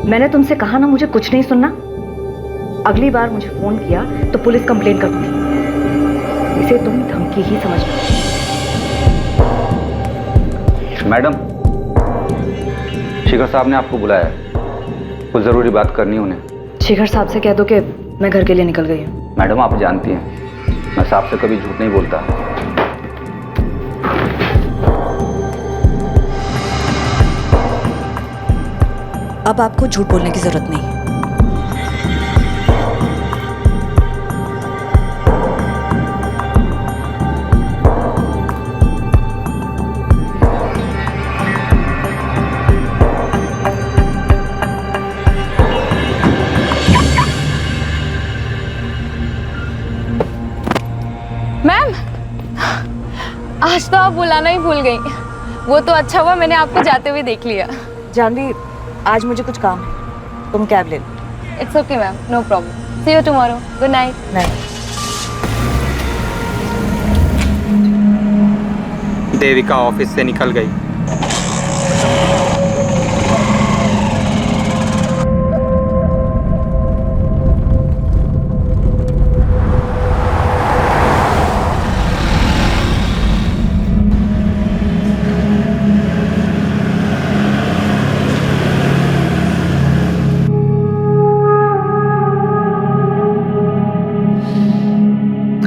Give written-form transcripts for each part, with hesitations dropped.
मैंने तुमसे कहा ना मुझे कुछ नहीं सुनना। अगली बार मुझे फोन किया तो पुलिस कंप्लेंट कर दूंगी। इसे तुम धमकी ही समझना। मैडम, शिखर साहब ने आपको बुलाया है, कुछ जरूरी बात करनी है उन्हें। शिखर साहब से कह दो कि मैं घर के लिए निकल गई हूँ। मैडम, आप जानती हैं मैं साहब से कभी झूठ नहीं बोलता। अब आपको झूठ बोलने की जरूरत नहीं है। मैम, आज तो आप बुलाना ही भूल गई। वो तो अच्छा हुआ मैंने आपको जाते हुए देख लिया। जानवी, आज मुझे कुछ काम है, तुम कैब ले लो। It's okay ma'am, no problem. See you tomorrow. Good night. नहीं, देविका ऑफिस से निकल गई।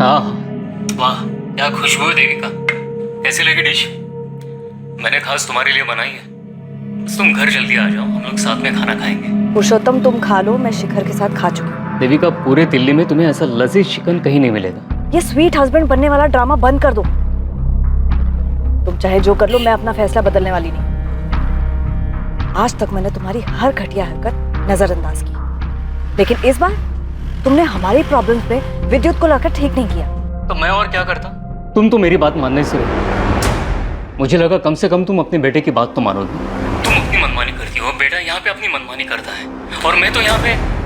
हाँ, वाह क्या खुशबू है देविका। कैसी लगी डिश? मैंने खास तुम्हारे लिए बनाई है। बस तुम घर जल्दी आ जाओ, हम लोग साथ में खाना खाएंगे। पुरुषोत्तम तुम खा लो, मैं शिखर के साथ खा चुकी हूँ। देविका, पूरे दिल्ली में तुम्हें ऐसा लजीज चिकन कहीं नहीं मिलेगा। ये स्वीट हस्बैंड बनने वाला ड्रामा बंद कर दो। तुम चाहे जो कर लो, मैं अपना फैसला बदलने वाली नहीं। आज तक मैंने तुम्हारी हर घटिया हरकत नजरअंदाज की, लेकिन इस बार तुमने हमारी प्रॉब्लम्स पे विद्युत को लाकर ठीक नहीं किया। तो मैं और क्या करता? तुम तो मेरी बात मानने से रही। मुझे लगा कम से कम तुम अपने बेटे की बात तो मानोगी। तुम अपनी मनमानी करती हो, बेटा यहाँ पे अपनी मनमानी करता है, और मैं तो यहाँ पे।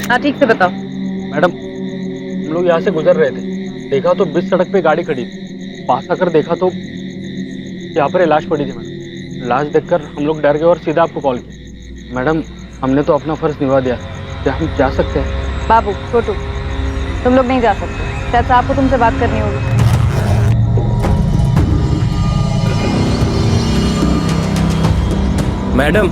हाँ, ठीक से बताओ। मैडम, हम लोग यहाँ से गुजर रहे थे, देखा तो बीच सड़क पे गाड़ी खड़ी थी। पास आकर देखा तो यहाँ पर लाश पड़ी थी। मैडम, लाश देखकर हम लोग डर गए और सीधा आपको कॉल किया। मैडम, हमने तो अपना फर्ज निभा दिया, क्या हम जा सकते हैं? बाबू, छोटू, तुम लोग नहीं जा सकते। शायद आपको तुमसे बात करनी होगी। मैडम,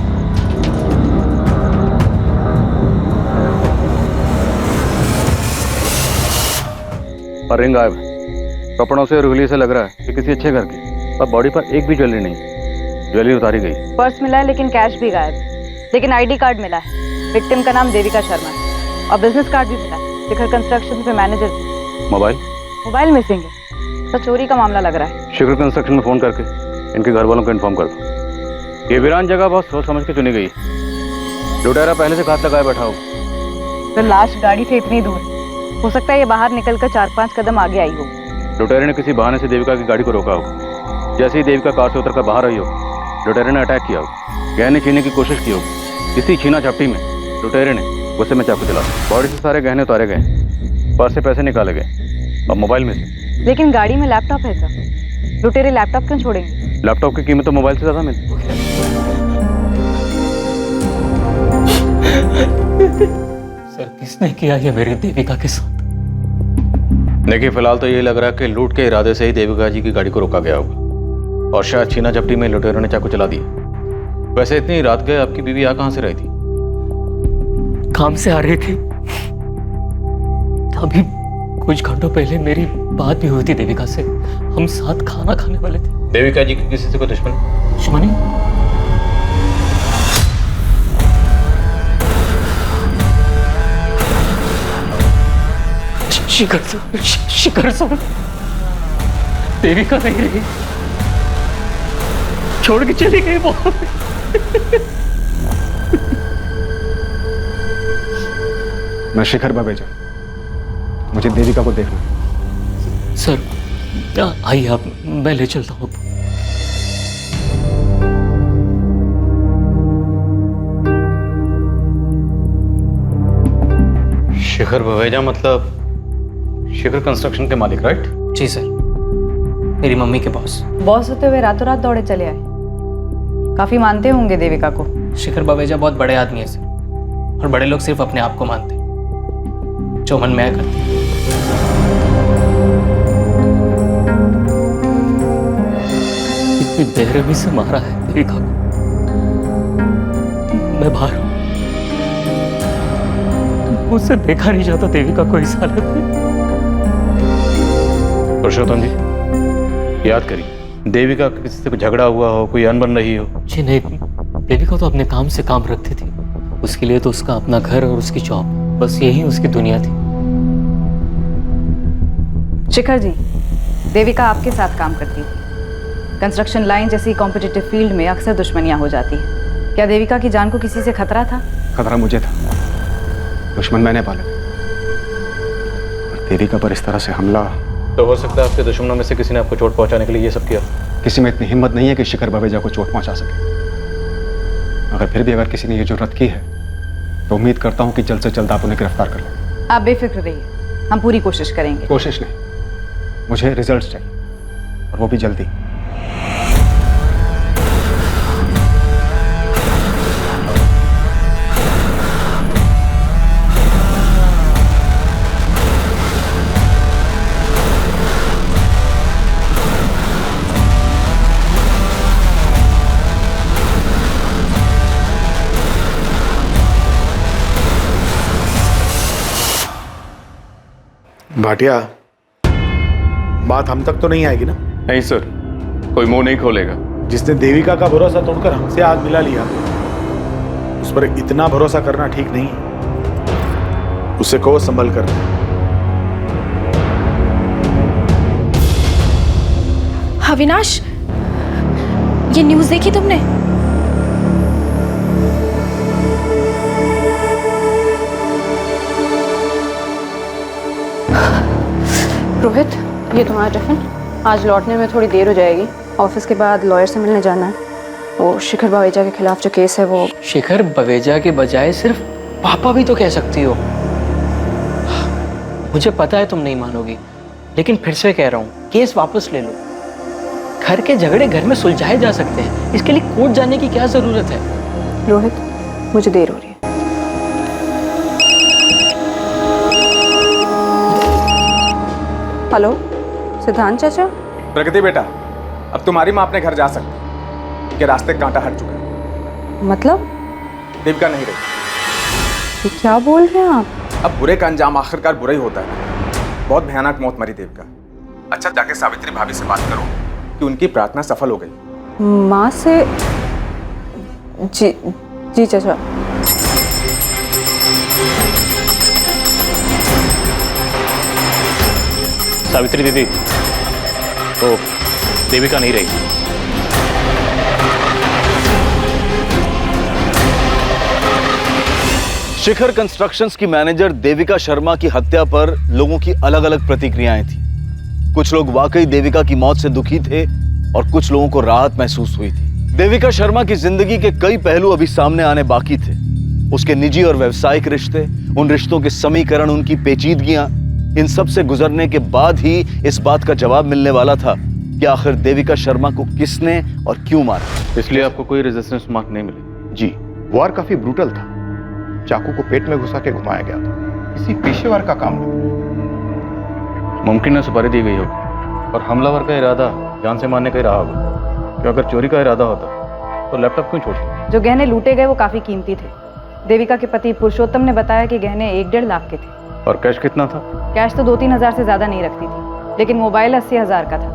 और रिंग गायब है। कपड़ों से और उंगली से लग रहा है कि किसी अच्छे घर की, पर बॉडी पर एक भी ज्वेलरी नहीं। ज्वेलरी उतारी गई। पर्स मिला है लेकिन कैश भी गायब है। लेकिन आईडी कार्ड मिला है। विक्टिम का नाम देविका शर्मा है और बिजनेस कार्ड भी मिला है। शिखर कंस्ट्रक्शन पे मैनेजर थी। मोबाइल मिसिंग है। तो चोरी का मामला लग रहा है। शिखर कंस्ट्रक्शन में फोन करके इनके घर वालों को इन्फॉर्म कर दो। ये वीरान जगह बहुत सोच समझ के चुनी गई। लुटेरा पहले से घात लगाए बैठा हो। तो लाश गाड़ी से इतनी दूर, हो सकता है ये बाहर निकलकर 4-5 कदम आगे आई हो। लुटेरे ने किसी बहाने से देविका की गाड़ी को रोका हो। जैसे ही देविका कार से उतरकर बाहर आई हो, लुटेरे ने अटैक किया हो। गहने छीनने की कोशिश की हो। इसी छीना झपटी में लुटेरे ने गुस्से में चाकू चला। बॉडी से सारे गहने उतारे गए, पर्स से पैसे निकाले गए और मोबाइल में से। लेकिन गाड़ी में लैपटॉप है सर। लुटेरे लैपटॉप क्यों छोड़ेंगे? लैपटॉप की कीमत तो मोबाइल से ज्यादा मिलती। सर, किसने किया ये मेरी देविका के साथ? देखिए, फिलहाल तो यही लग रहा है कि लूट के इरादे से ही देविका जी की गाड़ी को रोका गया होगा और शायद छीना झपटी में लुटेरों ने चाकू चला दिया। वैसे इतनी रात गए आपकी बीवी यहाँ कहाँ से रही थी? काम से आ रही थी। अभी कुछ घंटों पहले मेरी बात भी हुई थी देविका से। हम साथ खाना खाने वाले थे। देविका जी की किसी से कोई दुश्मनी? दुश्मनी? शिखर सर, देविका नहीं रही, छोड़ के चली गई वो। मैं शिखर बवेजा, मुझे देविका को देखना है। सर आइए आप, मैं ले चलता हूँ। शिखर बवेजा मतलब शिखर कंस्ट्रक्शन के मालिक, राइट? जी सर, मेरी मम्मी के बॉस। बॉस होते हुए रातों रात दौड़े चले आए। काफी मानते होंगे देविका को। शिखर बवेजा बहुत बड़े आदमी है सर, और बड़े लोग सिर्फ अपने आप को मानते हैं, जो मन में आया करते हैं। इतनी बेरहमी से मारा है देविका को। मैं बाहर हूं, मुझसे देखा नहीं जाता देविका को इस हालत में। पुरुषोत्तम जी, याद करिए, देविका का किसी से कोई झगड़ा हुआ हो, कोई अनबन रही हो? जी नहीं, देविका तो अपने काम से काम रखती थी। उसके लिए तो उसका अपना घर और उसकी जॉब, बस यही उसकी दुनिया थी। शिखर जी, देविका आपके साथ काम करती थी। कंस्ट्रक्शन लाइन जैसी कॉम्पिटिटिव फील्ड में अक्सर दुश्मनियां हो जाती हैं। क्या देविका की जान को किसी से खतरा था? खतरा मुझे था, दुश्मन मैंने पाले थे। और देविका पर इस तरह से हमला, तो हो सकता है आपके दुश्मनों में से किसी ने आपको चोट पहुंचाने के लिए ये सब किया। किसी में इतनी हिम्मत नहीं है कि शिखर बवेजा को चोट पहुंचा सके। अगर फिर भी अगर किसी ने ये जुर्रत की है, तो उम्मीद करता हूं कि जल्द से जल्द आप उन्हें गिरफ्तार कर लें। आप बेफिक्र रहिए, हम पूरी कोशिश करेंगे। कोशिश नहीं, मुझे रिजल्ट्स चाहिए, और वो भी जल्दी। भाटिया, बात हम तक तो नहीं आएगी ना? नहीं सर, कोई मुंह नहीं खोलेगा। जिसने देविका का भरोसा तोड़कर हमसे आग मिला लिया, उस पर इतना भरोसा करना ठीक नहीं है। उसे कहो संभल कर। अविनाश, ये न्यूज़ देखी तुमने? रोहित, ये तुम्हारा टिफिन। आज लौटने में थोड़ी देर हो जाएगी। ऑफिस के बाद लॉयर से मिलने जाना है। वो शिखर बवेजा के खिलाफ जो केस है वो। शिखर बवेजा के बजाय सिर्फ पापा भी तो कह सकती हो। मुझे पता है तुम नहीं मानोगी, लेकिन फिर से कह रहा हूँ, केस वापस ले लो। घर के झगड़े घर में सुलझाए जा सकते हैं, इसके लिए कोर्ट जाने की क्या जरूरत है? रोहित, मुझे देर हो रही है। हेलो, सिद्धांत चाचा। प्रगति बेटा, अब तुम्हारी माँ अपने घर जा सकती है, क्योंकि रास्ते कांटा हट चुका है। मतलब? देविका नहीं रही। ये क्या बोल रहे हैं आप? अब बुरे का अंजाम आखिरकार बुरा ही होता है। बहुत भयानक मौत मरी देविका। अच्छा, जाके सावित्री भाभी से बात करो कि उनकी प्रार्थना सफल हो गई। माँ से? जी जी चाचा। सावित्री दीदी, तो देविका नहीं रही। शिखर कंस्ट्रक्शंस की मैनेजर देविका शर्मा की हत्या पर लोगों की अलग अलग प्रतिक्रियाएं थी। कुछ लोग वाकई देविका की मौत से दुखी थे और कुछ लोगों को राहत महसूस हुई थी। देविका शर्मा की जिंदगी के कई पहलू अभी सामने आने बाकी थे। उसके निजी और व्यावसायिक रिश्ते, उन रिश्तों के समीकरण, उनकी पेचीदगियां, इन सब से गुजरने के बाद ही इस बात का जवाब मिलने वाला था कि आखिर देविका शर्मा को किसने और क्यों मारा। इसलिए आपको कोई रेजिस्टेंस मार्क नहीं मिली? जी, वार काफी ब्रूटल था। चाकू को पेट में घुसा के घुमाया गया था। किसी पेशेवर का काम नहीं। मुमकिन है सुपारी दी गई होगी और हमलावर का इरादा जान से मारने का ही रहा होगा। क्यों, अगर चोरी का इरादा होता तो लैपटॉप क्यों छोड़ते? जो गहने लूटे गए वो काफी कीमती थे। देविका के पति पुरुषोत्तम ने बताया कि गहने 1-1.5 लाख के थे। और कैश कितना था? कैश तो 2-3 हजार से ज्यादा नहीं रखती थी, लेकिन मोबाइल 80 हजार का था।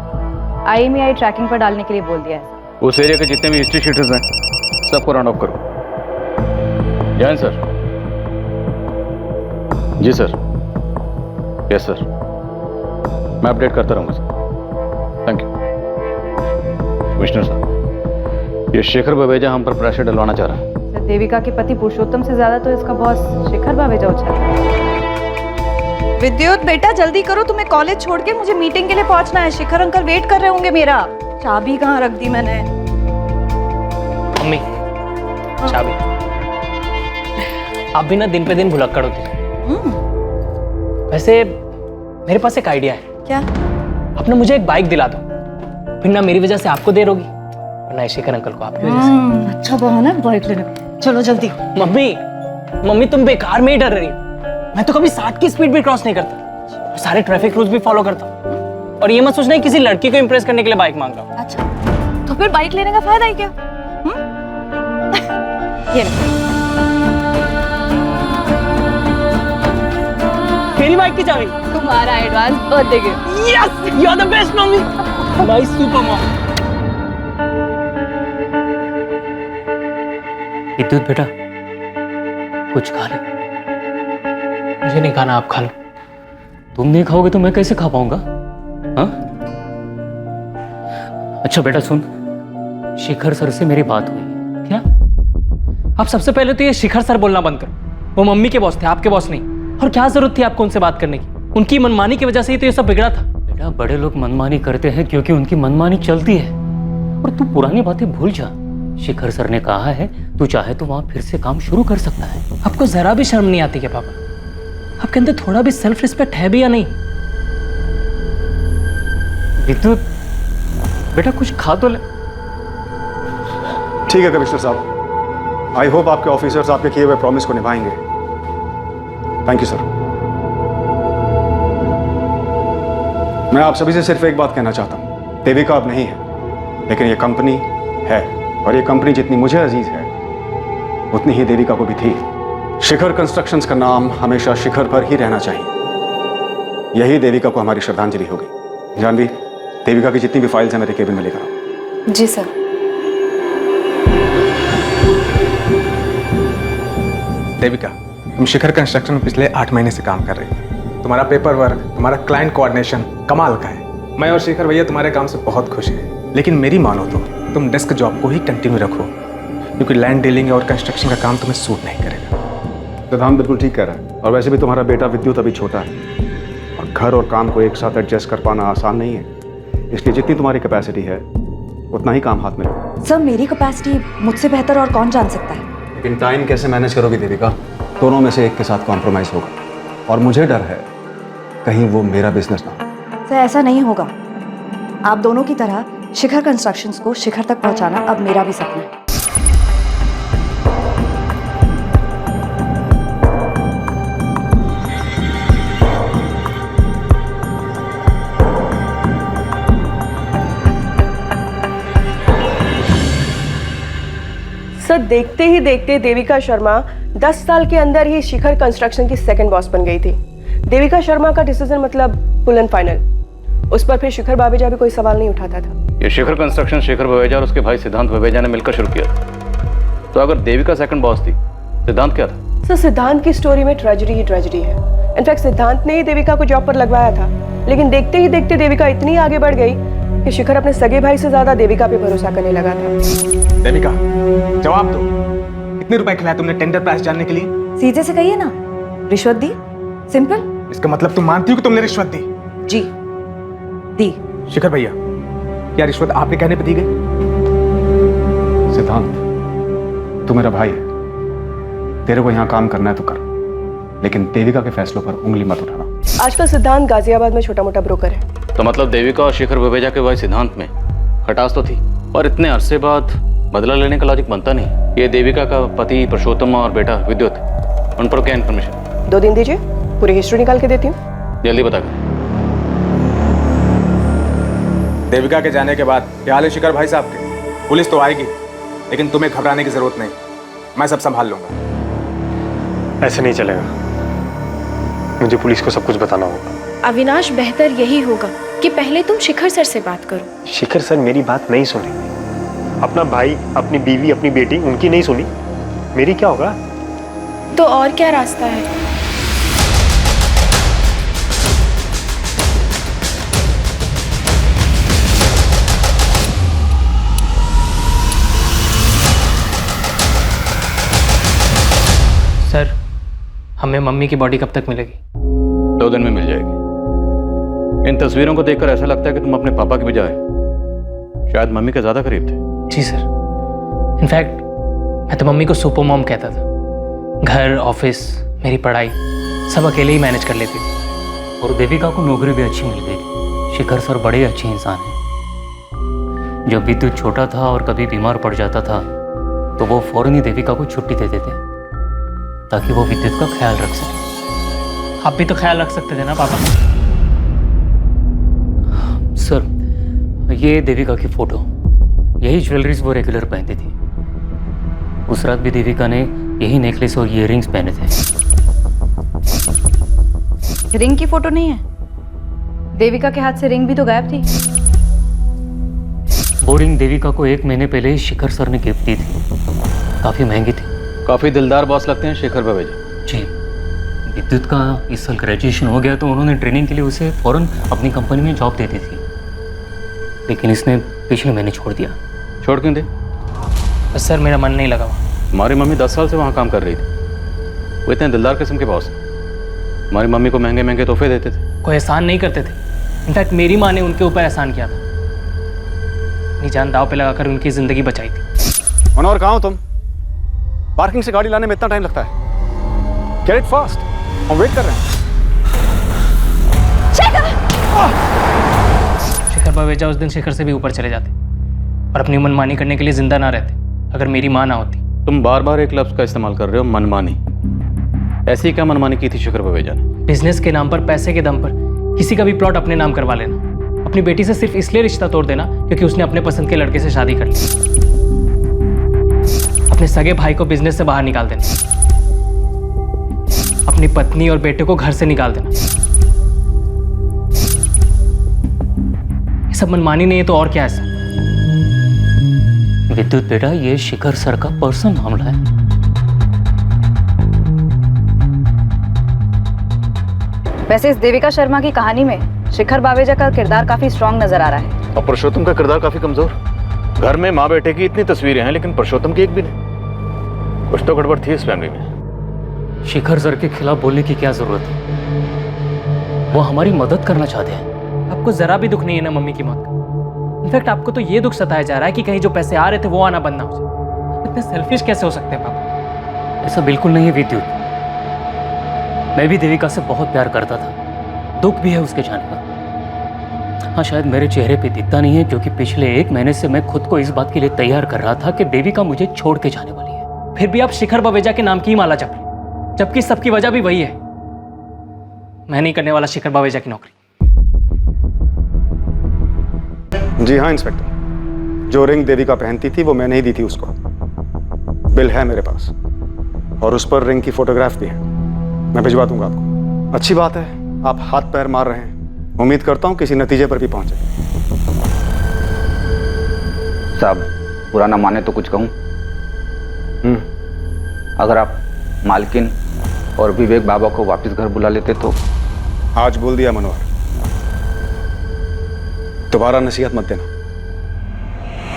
IMEI ट्रैकिंग पर डालने के लिए बोल दिया है। उस एरिया के जितने भी हिस्ट्री शीटर्स हैं, सबको राउंड ऑफ करो। जैन सर। जी सर। यस सर, मैं अपडेट करता रहूंगा सर। Thank you. कमिश्नर साहब, ये शेखर बवेजा हम पर प्रेशर डलवाना चाह रहा है। देविका के पति पुरुषोत्तम से ज्यादा तो इसका बॉस शिखर बावेजा उछल रहा है। विद्युत बेटा जल्दी करो, तुम्हें कॉलेज छोड़ के मुझे मीटिंग के लिए पहुंचना है। शिखर अंकल वेट कर रहे होंगे मेरा। चाबी कहाँ रख दी मैंने? मम्मी चाबी। आप भी ना दिन पे दिन भुलक्कड़ होती है। वैसे मेरे पास एक आइडिया है। क्या? आप ना मुझे एक बाइक दिला दो, फिर ना मेरी वजह से आपको देर होगी और ना शेखर अंकल को आपकी वजह से। अच्छा बहाना है बाइक लेने का। चलो जल्दी। मम्मी तुम बेकार में ही डर रही हो। मैं तो कभी 60 की स्पीड भी क्रॉस नहीं करता, सारे ट्रैफिक रूल्स भी फॉलो करता हूँ। और ये मत सोचना किसी लड़की को इंप्रेस करने के लिए बाइक मांग रहा हूँ। अच्छा तो फिर बाइक लेने का फायदा ही क्या? ये मेरी बाइक की चाबी। तुम्हारा advance birthday gift. Yes, you are the best mummy, my super mom. Vidyut बेटा कुछ खा ले। मुझे नहीं खाना, आप खा लो। तुम नहीं खाओगे तो मैं कैसे खा पाऊंगा? हाँ? अच्छा बेटा सुन, शिखर सर से मेरी बात हुई। क्या? आप सबसे पहले तो ये शिखर सर बोलना बंद करो। वो मम्मी के बॉस थे, आपके बॉस नहीं। और क्या जरूरत थी आपको उनसे बात करने की? उनकी मनमानी की वजह से ही तो ये सब बिगड़ा था। बेटा बड़े लोग मनमानी करते हैं क्योंकि उनकी मनमानी चलती है, और तू पुरानी बातें भूल जा। शिखर सर ने कहा है तू चाहे तो वहां फिर से काम शुरू कर सकता है। आपको जरा भी शर्म नहीं आती क्या पापा? आपके अंदर थोड़ा भी सेल्फ रिस्पेक्ट है भी या नहीं? विद्युत बेटा कुछ खा तो ले। ठीक है कमिश्नर साहब, आई होप आपके ऑफिसर्स आपके किए हुए प्रॉमिस को निभाएंगे। Thank you sir. मैं आप सभी से सिर्फ एक बात कहना चाहता हूं, देविका अब नहीं है, लेकिन ये कंपनी है, और ये कंपनी जितनी मुझे अजीज है उतनी ही देविका को भी थी। शिखर कंस्ट्रक्शंस का नाम हमेशा शिखर पर ही रहना चाहिए। यही देविका को हमारी श्रद्धांजलि होगी। जानवी, देविका की जितनी भी फाइल्स हैं मेरे केबिन में लेकर आओ। जी सर। देविका, तुम शिखर कंस्ट्रक्शन में पिछले 8 महीने से काम कर रही हो। तुम्हारा पेपर वर्क, तुम्हारा क्लाइंट कोऑर्डिनेशन कमाल का है। मैं और शेखर भैया तुम्हारे काम से बहुत खुश हैं। लेकिन मेरी मानो तो तुम डेस्क जॉब को ही कंटिन्यू रखो, क्योंकि लैंड डीलिंग और कंस्ट्रक्शन का काम तुम्हें सूट नहीं करेगा। सिद्धांत बिल्कुल ठीक कह रहा है, और वैसे भी तुम्हारा बेटा विद्युत अभी छोटा है, और घर और काम को एक साथ एडजस्ट कर पाना आसान नहीं है। इसलिए जितनी तुम्हारी कैपेसिटी है उतना ही काम हाथ में लो। सर मेरी कैपेसिटी मुझसे बेहतर और कौन जान सकता है? लेकिन टाइम कैसे मैनेज करोगी देविका? दोनों में से एक के साथ कॉम्प्रोमाइज होगा, और मुझे डर है कहीं वो मेरा बिजनेस ना हो। सर ऐसा नहीं होगा। आप दोनों की तरह शिखर कंस्ट्रक्शंस को शिखर तक पहुंचाना अब मेरा भी सपना है। सर देखते ही देखते देविका शर्मा 10 साल के अंदर ही शिखर कंस्ट्रक्शन की सेकंड बॉस बन गई थी। देविका शर्मा का डिसीजन मतलब फुल एंड फाइनल। उस पर फिर शिखर बावेजा भी कोई सवाल नहीं उठाता था। ये शिखर कंस्ट्रक्शन शेखर बवेजा और उसके भाई सिद्धांत बवेजा ने मिलकर शुरू किया था। तो अगर देविका सेकंड बॉस थी, सिद्धांत क्या था? सर सिद्धांत की स्टोरी में ट्रेजेडी ही ट्रेजेडी है। इनफैक्ट सिद्धांत ने ही देविका को जॉब पर लगवाया था, लेकिन देखते ही देखते देविका इतनी आगे बढ़ गई कि शिखर अपने सगे भाई से ज्यादा देविका पे भरोसा करने लगा था। देविका, जवाब दो, कितने रुपए खिलाए तुमने टेंडर प्राइस जानने के लिए? सीधे से कहिए ना, रिश्वत दी। सिंपल। इसका मतलब तुम मानती हो कि तुमने रिश्वत दी? जी दी। शिखर भैया, क्या रिश्वत आपके कहने पर दी गई? सिद्धांत, तू मेरा भाई है, तेरे को यहाँ काम करना है तो कर, लेकिन देविका के फैसलों पर उंगली मत उठाना। आजकल सिद्धांत गाजियाबाद में छोटा मोटा ब्रोकर है। तो मतलब देविका और शेखर बवेजा के भाई सिद्धांत में खटास तो थी, और इतने अरसे बाद बदला लेने का लॉजिक बनता नहीं। ये देविका का पति पुरुषोत्तम और बेटा विद्युत, उन पर क्या इन्फॉर्मेशन? 2 दिन दीजिए, पूरी हिस्ट्री निकाल के देती हूँ। जल्दी बता कर। देविका के जाने के बाद क्या हाल है शिखर भाई साहब के? पुलिस तो आएगी, लेकिन तुम्हें घबराने की जरूरत नहीं, मैं सब संभाल लूंगा। ऐसे नहीं चलेगा, मुझे पुलिस को सब कुछ बताना होगा। अविनाश, बेहतर यही होगा कि पहले तुम शिखर सर से बात करो। शिखर सर मेरी बात नहीं सुनेंगे। अपना भाई, अपनी बीवी, अपनी बेटी, उनकी नहीं सुनी, मेरी क्या होगा? तो और क्या रास्ता है? सर, हमें मम्मी की बॉडी कब तक मिलेगी? 2 दिन में मिल जाएगी। इन तस्वीरों को देखकर ऐसा लगता है कि तुम अपने पापा के बजाय शायद मम्मी के ज्यादा करीब थे। जी सर, इनफैक्ट मैं तो मम्मी को सुपर मॉम कहता था। घर, ऑफिस, मेरी पढ़ाई सब अकेले ही मैनेज कर लेती थी। और देविका को नौकरी भी अच्छी मिल गई थी। शिखर सर बड़े अच्छे इंसान हैं। जब विद्युत छोटा था और कभी बीमार पड़ जाता था तो वो फौरन ही देविका को छुट्टी दे देते ताकि वो विद्युत का ख्याल रख सके। आप भी तो ख्याल रख सकते थे ना पापा। सर, ये देविका की फोटो, यही ज्वेलरीज वो रेगुलर पहनती थी। उस रात भी देविका ने यही नेकलेस और ईयररिंग्स पहने थे। रिंग की फोटो नहीं है? देविका के हाथ से रिंग भी तो गायब थी। वो रिंग देविका को 1 महीने पहले ही शिखर सर ने गिफ्ट दी थी। काफी महंगी थी। काफी दिलदार बॉस लगते हैं शिखर भवेजा जी। विद्युत का इस साल ग्रेजुएशन हो गया तो उन्होंने ट्रेनिंग के लिए उसे फौरन अपनी कंपनी में जॉब दे दी थी, लेकिन इसने पिछले महीने छोड़ दिया। छोड़ क्यों दे? बस सर, मेरा मन नहीं लगा। हमारी मम्मी 10 साल से वहाँ काम कर रही थी। वो इतने दिलदार किस्म के बॉस हैं। हमारी मम्मी को महंगे महंगे तोहफे देते थे। कोई एहसान नहीं करते थे। इनफैक्ट मेरी माँ ने उनके ऊपर एहसान किया था। अपनी जान दाव पे लगाकर उनकी जिंदगी बचाई थी। मनोहर, कहाँ हो तुम? पार्किंग से गाड़ी लाने में इतना टाइम लगता है? गेट इट फास्ट, हम वेट कर रहे हैं। शिखर भवेजा उस दिन शिखर से भी ऊपर चले जाते और अपनी मनमानी करने के लिए जिंदा ना रहते अगर मेरी माँ ना होती। तुम बार बार एक लफ्ज का इस्तेमाल कर रहे हो, मनमानी। ऐसी क्या मनमानी की थी शिखर भवेजा ने? बिजनेस के नाम पर, पैसे के दम पर किसी का भी प्लॉट अपने नाम करवा लेना। अपनी बेटी से सिर्फ इसलिए रिश्ता तोड़ देना क्योंकि उसने अपने पसंद के लड़के से शादी कर ली। अपने सगे भाई को बिजनेस से बाहर निकाल देना। अपनी पत्नी और बेटे को घर से निकाल देना। ये सब मनमानी नहीं है तो और क्या है सर? विद्युत बेटा, ये शिखर सर का पर्सनल मामला है। वैसे इस देविका शर्मा की कहानी में शिखर बावेजा का किरदार काफी स्ट्रांग नजर आ रहा है। और पुरुषोत्तम का किरदार काफी कमजोर। घर में माँ बेटे की इतनी तस्वीरें हैं लेकिन पुरुषोत्तम की एक भी नहीं। कुछ तो गड़बड़ थी इस फैमिली में। शिखर सर के खिलाफ बोलने की क्या जरूरत है? वो हमारी मदद करना चाहते हैं। आपको जरा भी दुख नहीं है ना मम्मी की मौत का? इनफैक्ट आपको तो ये दुख सताया जा रहा है कि कहीं जो पैसे आ रहे थे वो आना बंद ना हो जाए। इतने सेल्फिश कैसे हो सकते हैं पापा? ऐसा बिल्कुल नहीं है विद्युत। मैं भी देविका से बहुत प्यार करता था। दुख भी है उसके जाने का। हाँ, शायद मेरे चेहरे पे दिखता नहीं है क्योंकि पिछले 1 महीने से मैं खुद को इस बात के लिए तैयार कर रहा था कि देविका मुझे छोड़ के जाने वाली है। फिर भी आप शिखर बावेजा के नाम की ही माला जप रहे, जबकि सबकी वजह भी वही है। मैं नहीं करने वाला शिखर बावेजा की नौकरी। जी हाँ इंस्पेक्टर, जो रिंग देविका पहनती थी वो मैंने ही दी थी उसको। बिल है मेरे पास और उस पर रिंग की फोटोग्राफ भी है। मैं भिजवा दूंगा आपको। अच्छी बात है, आप हाथ पैर मार रहे हैं। उम्मीद करता हूं किसी नतीजे पर भी पहुंचे। साहब, बुरा ना माने तो कुछ कहूं? अगर आप मालकिन और विवेक बाबा को वापस घर बुला लेते तो। आज बोल दिया मनोहर, दोबारा नसीहत मत देना।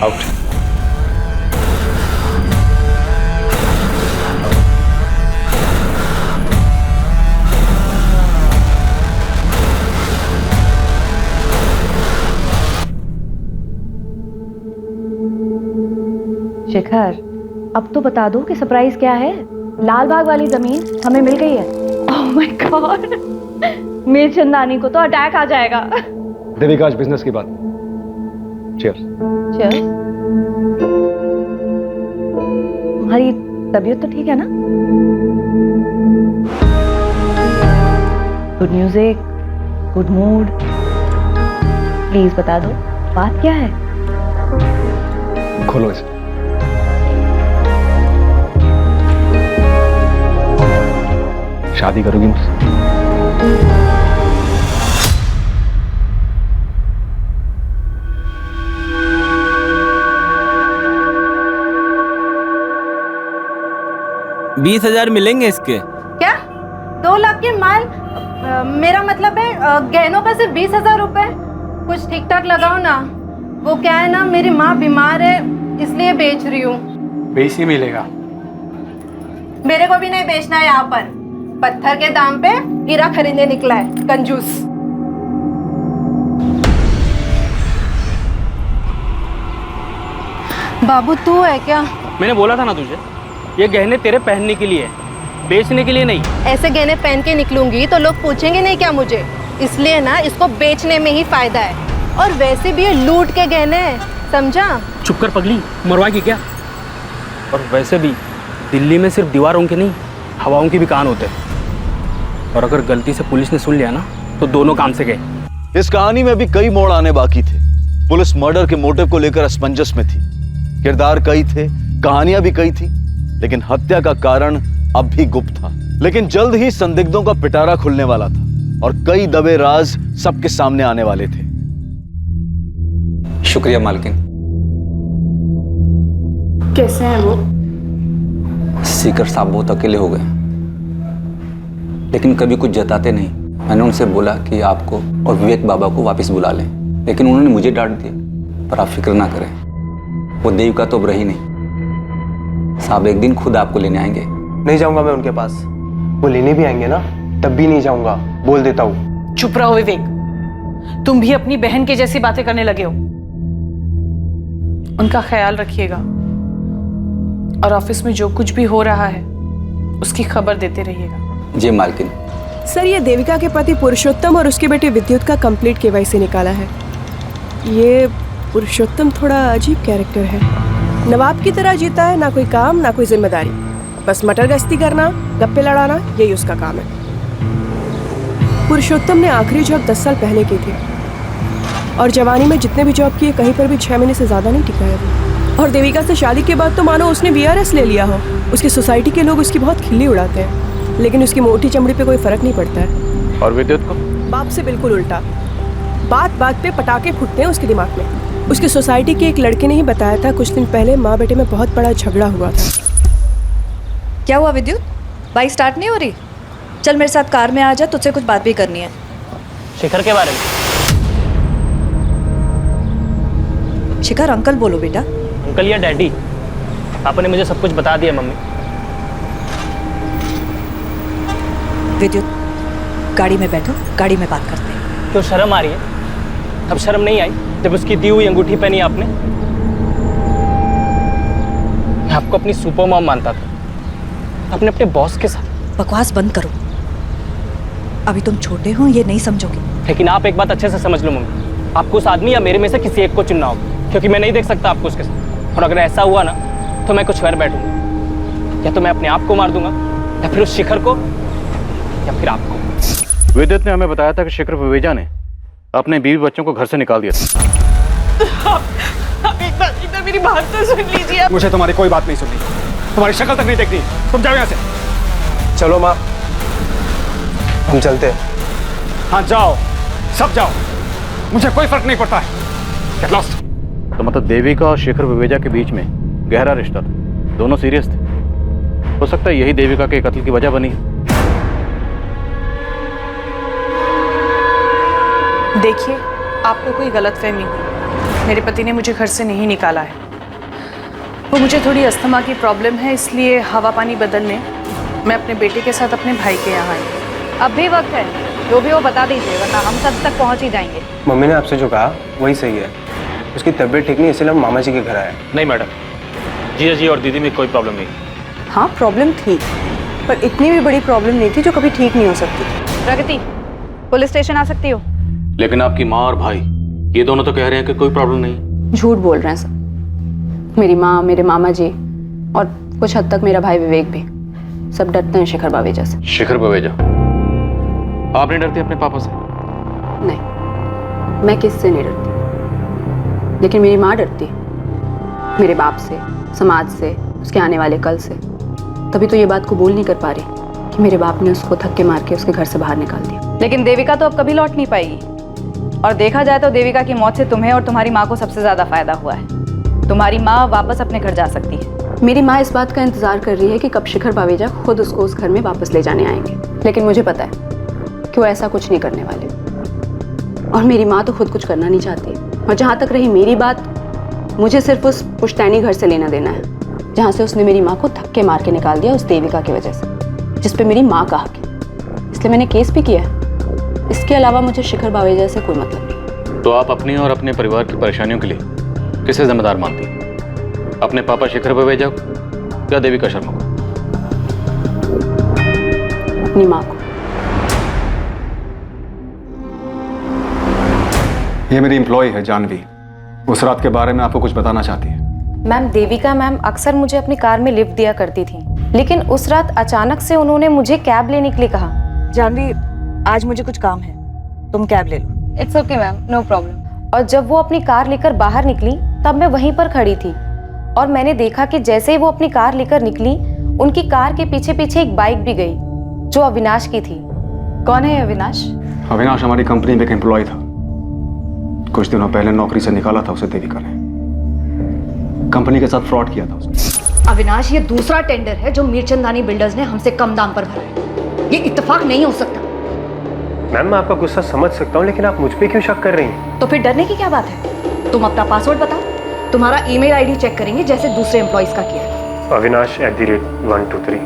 आउट। शिखर, अब तो बता दो कि सरप्राइज क्या है। लाल बाग वाली जमीन हमें मिल गई है। Oh my God, Mir Chandani को तो अटैक आ जाएगा। देविका, आज बिजनेस की बात। चीयर्स। चीयर्स। तुम्हारी तबीयत तो ठीक है ना? Good music, good mood. Please बता दो, बात क्या है? खोलो इसे। शादी करोगी मुझसे? $20,000 मिलेंगे इसके। क्या? 2 लाख के माल? मेरा मतलब है गहनों का सिर्फ 20,000 रुपए। कुछ ठीक ठाक लगाओ ना। वो क्या है ना, मेरी माँ बीमार है इसलिए बेच रही हूँ। 20 ही मिलेगा। मेरे को भी नहीं बेचना है यहाँ पर। पत्थर के दाम पे हीरा खरीदने निकला है कंजूस। बाबू तू है क्या? मैंने बोला था ना तुझे, ये गहने तेरे पहनने के लिए है, बेचने के लिए नहीं। ऐसे गहने पहन के निकलूंगी तो लोग पूछेंगे नहीं क्या मुझे, इसलिए ना इसको बेचने में ही फायदा है। और वैसे भी ये लूट के गहने हैं, समझा? चुप कर पगली, मरवाएगी क्या? और वैसे भी दिल्ली में सिर्फ दीवारों के नहीं, हवाओं के भी कान होते हैं। और अगर गलती से पुलिस ने सुन लिया ना तो दोनों काम से गए। इस कहानी में भी कई मोड़ आने बाकी थे। पुलिस मर्डर के मोटिव को लेकर असमंजस में थी। किरदार कई थे, कहानियां भी कई थी, लेकिन हत्या का कारण अब भी गुप्त था। लेकिन जल्द ही संदिग्धों का पिटारा खुलने वाला था और कई दबे राज सबके सामने आने वाले थे। शुक्रिया मालकिन। कैसे हैं वो? सीकर साहब बहुत अकेले हो गए, लेकिन कभी कुछ जताते नहीं। मैंने उनसे बोला कि आपको और विवेक बाबा को वापस बुला लें, लेकिन उन्होंने मुझे डांट दिया। पर आप फिक्र ना करें, वो देविका तो अब रही नहीं। साहब एक दिन खुद आपको लेने आएंगे। नहीं जाऊंगा मैं उनके पास। वो लेने भी आएंगे ना, तब भी नहीं जाऊंगा, बोल देता हूँ। चुप रहो विवेक, तुम भी अपनी बहन की जैसी बातें करने लगे हो। उनका ख्याल रखिएगा और ऑफिस में जो कुछ भी हो रहा है उसकी खबर देते रहिएगा। जी मालकिन। सर, ये देविका के पति पुरुषोत्तम और उसके बेटे विद्युत का कंप्लीट केवाईसी निकाला है। ये पुरुषोत्तम थोड़ा अजीब कैरेक्टर है। नवाब की तरह जीता है, ना कोई काम ना कोई जिम्मेदारी, बस मटर गश्ती करना, गप्पे लड़ाना, यही उसका काम है। पुरुषोत्तम ने आखिरी जॉब 10 साल पहले की थी और जवानी में जितने भी जॉब किए कहीं पर भी 6 महीने से ज्यादा नहीं टिका है वो। और देविका से शादी के बाद तो मानो उसने VRS ले लिया हो। उसकी सोसाइटी के लोग उसकी बहुत खिल्ली उड़ाते हैं, लेकिन उसकी मोटी चमड़ी पे कोई फर्क नहीं पड़ता है। और विद्युत को? बाप से बिल्कुल उल्टा। बात बात पे पटाखे फूटते हैं उसके दिमाग में। उसकी सोसाइटी के एक लड़के ने ही बताया था कुछ दिन पहले माँ बेटे में बहुत बड़ा झगड़ा हुआ था। क्या हुआ विद्युत? बाइक स्टार्ट नहीं हो रही? चल मेरे साथ कार में आ जा, तुझसे कुछ बात भी करनी है। शिखर के बारे में? शिखर अंकल बोलो बेटा। अंकल या डैडी? पापा ने मुझे सब कुछ बता दिया मम्मी। विद्युत, गाड़ी में बैठो, गाड़ी में बात करते हैं। क्यों शर्म आ रही है? अब शर्म नहीं आई जब उसकी दी हुई अंगूठी पहनी आपने? मैं आपको अपनी सुपर मॉम मानता था, अपने अपने बॉस के साथ। बकवास बंद करो, अभी तुम छोटे हो, ये नहीं समझोगे। लेकिन आप एक बात अच्छे से समझ लो मम्मी, आपको उस आदमी या मेरे में से किसी एक को चुनना होगा, क्योंकि मैं नहीं देख सकता आपको उसके साथ। और अगर ऐसा हुआ ना तो मैं कुछ कर बैठूंगा, या तो मैं अपने आप को मार दूंगा, या फिर उस शिखर को, या फिर आपको। विद्युत ने हमें बताया था कि शिखर विवेजा ने अपने बीवी बच्चों को घर से निकाल दिया था। एक बार मेरी बात तो सुन लीजिए। मुझे तुम्हारी कोई बात नहीं सुननी, तुम्हारी शक्ल तक नहीं देखनी। तुम जाओ यहाँ से। चलो माँ, हम चलते हैं। हाँ जाओ, सब जाओ, मुझे कोई फर्क नहीं पड़ता है। Get lost। तो मतलब देविका और शिखर विवेजा के बीच में गहरा रिश्ता था, दोनों सीरियस थे। हो सकता है यही देविका के कत्ल की वजह बनी है। देखिए, आपको कोई गलतफहमी हुई। मेरे पति ने मुझे घर से नहीं निकाला है। वो मुझे थोड़ी अस्थमा की प्रॉब्लम है, इसलिए हवा पानी बदलने मैं अपने बेटे के साथ अपने भाई के यहाँ आई। अब भी वक्त है, जो भी वो बता दीजिए, वरना हम सब तक पहुंच ही जाएंगे। मम्मी ने आपसे जो कहा वही सही है। उसकी तबीयत ठीक नहीं, इसलिए हम मामा जी के घर आए। नहीं मैडम, जीजा जी और दीदी में कोई प्रॉब्लम नहीं। हाँ प्रॉब्लम थी, पर इतनी भी बड़ी प्रॉब्लम नहीं थी जो कभी ठीक नहीं हो सकती। प्रगति, पुलिस स्टेशन आ सकती हो? लेकिन आपकी माँ और भाई ये दोनों तो कह रहे हैं कि कोई प्रॉब्लम नहीं। झूठ बोल रहे हैं सब। मेरी माँ, मेरे मामा जी और कुछ हद तक मेरा भाई विवेक भी, सब डरते हैं शिखर बावेजा से। शिखर बावेजा? आप नहीं डरती अपने पापा से? नहीं, मैं किससे नहीं डरती, लेकिन मेरी माँ डरती है मेरे बाप से, समाज से, उसके आने वाले कल से। तभी तो ये बात को बोल नहीं कर पा रही कि मेरे बाप ने उसको धक्के मार के उसके घर से बाहर निकाल दिया। लेकिन देविका तो अब कभी लौट नहीं पाएगी, और देखा जाए तो देविका की मौत से तुम्हें और तुम्हारी माँ को सबसे ज्यादा फायदा हुआ है। तुम्हारी माँ वापस अपने घर जा सकती है। मेरी माँ इस बात का इंतजार कर रही है कि कब शिखर बावेजा खुद उसको उस घर में वापस ले जाने आएंगे, लेकिन मुझे पता है कि वो ऐसा कुछ नहीं करने वाले। और मेरी माँ तो खुद कुछ करना नहीं चाहती। और जहाँ तक रही मेरी बात, मुझे सिर्फ उस पुश्तैनी घर से लेना देना है। जहाँ से उसने मेरी माँ को धक्के मार के निकाल दिया उस देविका की वजह से, जिस पे मेरी माँ का हक है। इसलिए मैंने केस भी किया है। इसके अलावा मुझे शिखर बावेजा से कोई मतलब नहीं। तो आप अपनी और अपने परिवार की परेशानियों के लिए किसे जिम्मेदार मानती हैं? अपने पापा शिखर बावेजा को या देविका शर्मा को? अपनी माँ को। ये मेरी एम्प्लॉय है जानवी। उस रात के बारे में आपको कुछ बताना चाहती है। मैम, देविका मैम अक्सर मुझे अपनी कार में लिफ्ट दिया करती थी, लेकिन उस रात अचानक से उन्होंने मुझे कैब लेने के लिए कहा। जानवी, आज मुझे कुछ काम है, तुम कैब ले लो। It's okay ma'am, no problem. और जब वो अपनी कार लेकर बाहर निकली तब मैं वहीं पर खड़ी थी और मैंने देखा कि जैसे ही वो अपनी कार लेकर निकली, उनकी कार के पीछे पीछे एक बाइक भी गई जो अविनाश की थी। कौन है अविनाश? अविनाश हमारी कंपनी में एक एम्प्लॉय था। कुछ दिनों पहले नौकरी से निकाला था उसे देविका ने। कंपनी के साथ फ्रॉड किया था उसने। अविनाश, ये दूसरा टेंडर है जो मीरचंदानी बिल्डर्स ने हमसे कम दाम पर भरा है। ये इत्तेफाक नहीं हो सकता। मैम, मैं आपका गुस्सा समझ सकता हूँ, लेकिन आप मुझ पे क्यों शक कर रही हैं? तो फिर डरने की क्या बात है? तुम अपना पासवर्ड बताओ, तुम्हारा ईमेल आईडी चेक करेंगे जैसे दूसरे एम्प्लॉइज का किया है। Avinash@123।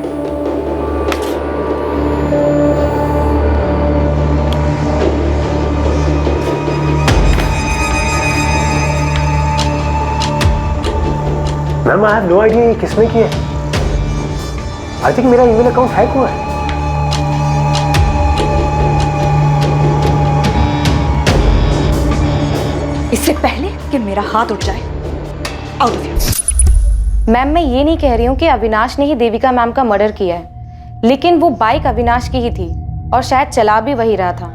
Ma'am, I have no idea ये किसने किया है। आई थिंक मेरा ईमेल अकाउंट हैक हुआ है। इससे पहले कि मेरा हाथ उठ जाए, आउट ऑफ हियर। मैम, मैं ये नहीं कह रही हूँ कि अविनाश ने ही देविका मैम का मर्डर किया है, लेकिन वो बाइक अविनाश की ही थी और शायद चला भी वही रहा था,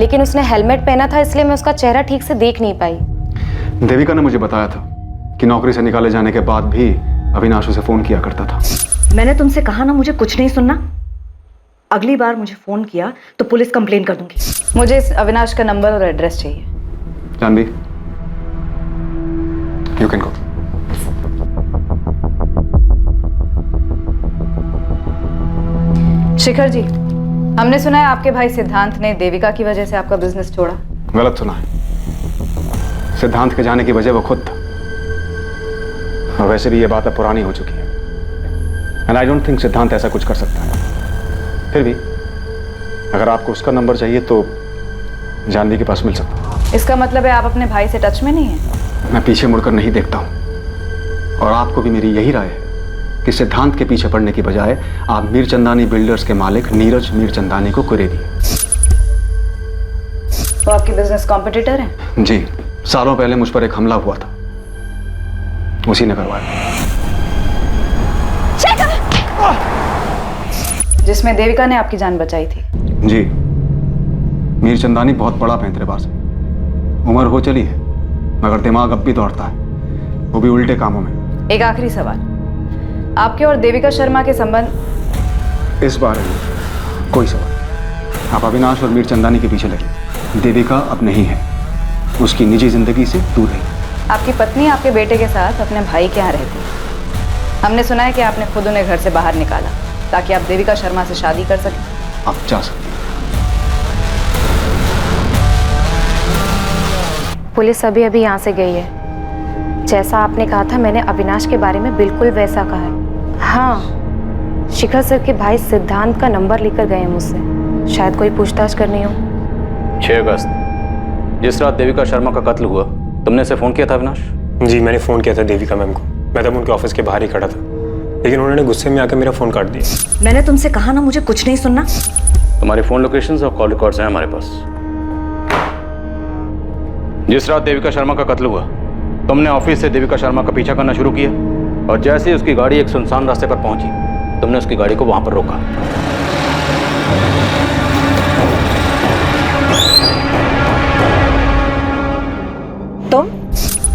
लेकिन उसने हेलमेट पहना था इसलिए मैं उसका चेहरा ठीक से देख नहीं पाई। देविका ने मुझे बताया था कि नौकरी से निकाले जाने के बाद भी अविनाश उसे फोन किया करता था। मैंने तुमसे कहा ना मुझे कुछ नहीं सुनना। अगली बार मुझे फोन किया तो पुलिस कंप्लेन कर दूंगी। मुझे इस अविनाश का नंबर और एड्रेस चाहिए। Janhvi, you can go. Shikhar ji, हमने सुना है आपके भाई सिद्धांत ने देविका की वजह से आपका बिजनेस छोड़ा। गलत सुना है। सिद्धांत के जाने की वजह वो खुद था। और वैसे भी ये बात अब पुरानी हो चुकी है। एंड आई डोंट थिंक सिद्धांत ऐसा कुछ कर सकता है। फिर भी अगर आपको उसका नंबर चाहिए तो जानवी के पास मिल सकता है। इसका मतलब है आप अपने भाई से टच में नहीं है? मैं पीछे मुड़कर नहीं देखता हूँ। और आपको भी मेरी यही राय है कि सिद्धांत के पीछे पड़ने की बजाय आप मीरचंदानी बिल्डर्स के मालिक नीरज मीरचंदानी को कुरे दिए। वो आपके बिजनेस कॉम्पिटिटर हैं? जी, सालों पहले मुझ पर एक हमला हुआ था, उसी ने करवाया, जिसमें देविका ने आपकी जान बचाई थी। जी। मीरचंदानी बहुत बड़ा पैंतरेबाज है। उम्र हो चली है मगर दिमाग अब भी दौड़ता है, वो भी उल्टे कामों में। एक आखिरी सवाल, आपके और देविका शर्मा के संबंध? इस बारे में कोई सवाल। आप अविनाश और मीरचंदानी के पीछे लगे। देविका अब नहीं है, उसकी निजी जिंदगी से दूर है। आपकी पत्नी आपके बेटे के साथ अपने भाई के यहाँ रहती है। हमने सुना है कि आपने खुद उन्हें घर से बाहर निकाला ताकि आप देविका शर्मा से शादी कर सकें। आप जा सकते हैं। पुलिस अभी अभी यहाँ से गई है। जैसा आपने कहा था मैंने अविनाश के बारे में बिल्कुल वैसा कहा है। हाँ, शिखर सर के भाई सिद्धांत का नंबर लेकर गए हैं मुझसे, शायद कोई पूछताछ करनी हो। 6 अगस्त, जिस रात देविका शर्मा का कत्ल हुआ, तुमने से फोन किया था अविनाश? जी, मैंने फ़ोन किया था देविका मैम को। मैं तब उनके ऑफिस के बाहर ही खड़ा था, लेकिन उन्होंने गुस्से में आकर मेरा फ़ोन काट दिया। मैंने तुमसे कहा ना मुझे कुछ नहीं सुनना। तुम्हारे फोन लोकेशंस और कॉल रिकॉर्ड्स हैं हमारे पास। जिस रात देविका शर्मा का कत्ल हुआ, तुमने ऑफिस से देविका शर्मा का पीछा करना शुरू किया और जैसे ही उसकी गाड़ी एक सुनसान रास्ते पर पहुंची, तुमने उसकी गाड़ी को वहां पर रोका। तुम?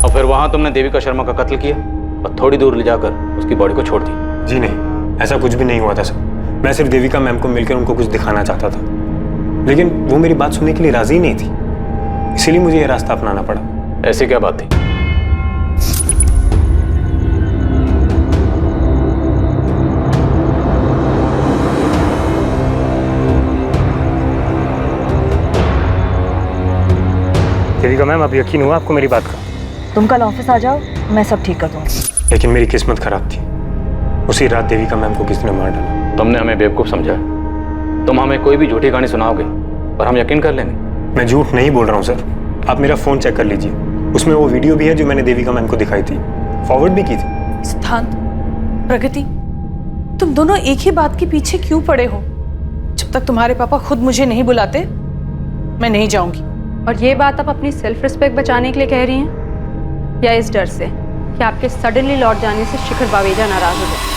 और फिर वहां तुमने देविका शर्मा का कत्ल किया और थोड़ी दूर ले जाकर उसकी बॉडी को छोड़ दी। जी नहीं, ऐसा कुछ भी नहीं हुआ था सर। मैं सिर्फ देविका मैम को मिलकर उनको कुछ दिखाना चाहता था, लेकिन वो मेरी बात सुनने के लिए राजी नहीं थी, इसीलिए मुझे यह रास्ता अपनाना पड़ा। ऐसी क्या बात थी? देविका मैम, अब यकीन हुआ आपको मेरी बात का? तुम कल ऑफिस आ जाओ, मैं सब ठीक कर दूंगी। लेकिन मेरी किस्मत खराब थी। उसी रात देविका मैम को किसी ने मार डाला। तुमने हमें बेवकूफ़ समझा है। तुम हमें कोई भी झूठी कहानी सुनाओगे और हम यकीन कर लेंगे। मैं झूठ नहीं बोल रहा हूँ सर, आप मेरा फ़ोन चेक कर लीजिए, उसमें वो वीडियो भी है जो मैंने देविका मैम को दिखाई थी, फॉरवर्ड भी की थी। सिद्धांत, प्रगति, तुम दोनों एक ही बात के पीछे क्यों पड़े हो? जब तक तुम्हारे पापा खुद मुझे नहीं बुलाते मैं नहीं जाऊंगी। और ये बात आप अपनी सेल्फ रिस्पेक्ट बचाने के लिए कह रही हैं या इस डर से कि आपके सडनली लौट जाने से शिखर बावेजा नाराज हो जाए?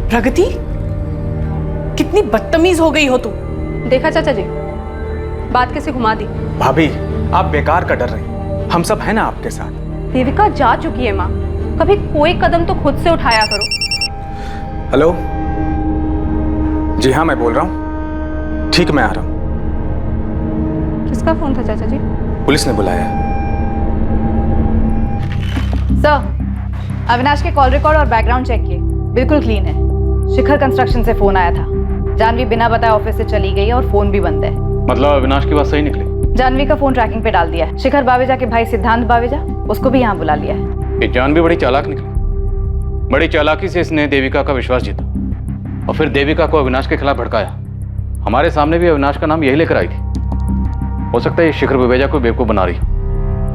प्रगति, कितनी बदतमीज हो गई हो तुम। देखा चाचा जी, बात कैसे घुमा दी। भाभी, आप बेकार का डर रही, हम सब हैं ना आपके साथ। देविका जा चुकी है माँ, कभी कोई कदम तो खुद से उठाया करो। हेलो, जी हाँ मैं बोल रहा हूँ। ठीक, मैं आ रहा हूँ। किसका फोन था चाचा जी? पुलिस ने बुलाया। सर, अविनाश के कॉल रिकॉर्ड और बैकग्राउंड चेक किए, बिल्कुल क्लीन है। शिखर कंस्ट्रक्शन से फोन आया था। जानवी बिना बताए ऑफिस से चली गई और फोन भी बंद है। मतलब अविनाश की बात सही निकली? जानवी का फोन ट्रैकिंग पे डाल दिया है। शिखर बावेजा के भाई सिद्धांत बावेजा, उसको भी यहाँ बुला लिया है। ये जानवी बड़ी चालाक निकली। बड़ी चालाकी से इसने देविका का विश्वास जीता और फिर देविका को अविनाश के खिलाफ भड़काया। हमारे सामने भी अविनाश का नाम यही लेकर आई थी। हो सकता है ये शिखर बावेजा को बेवकूफ बना रही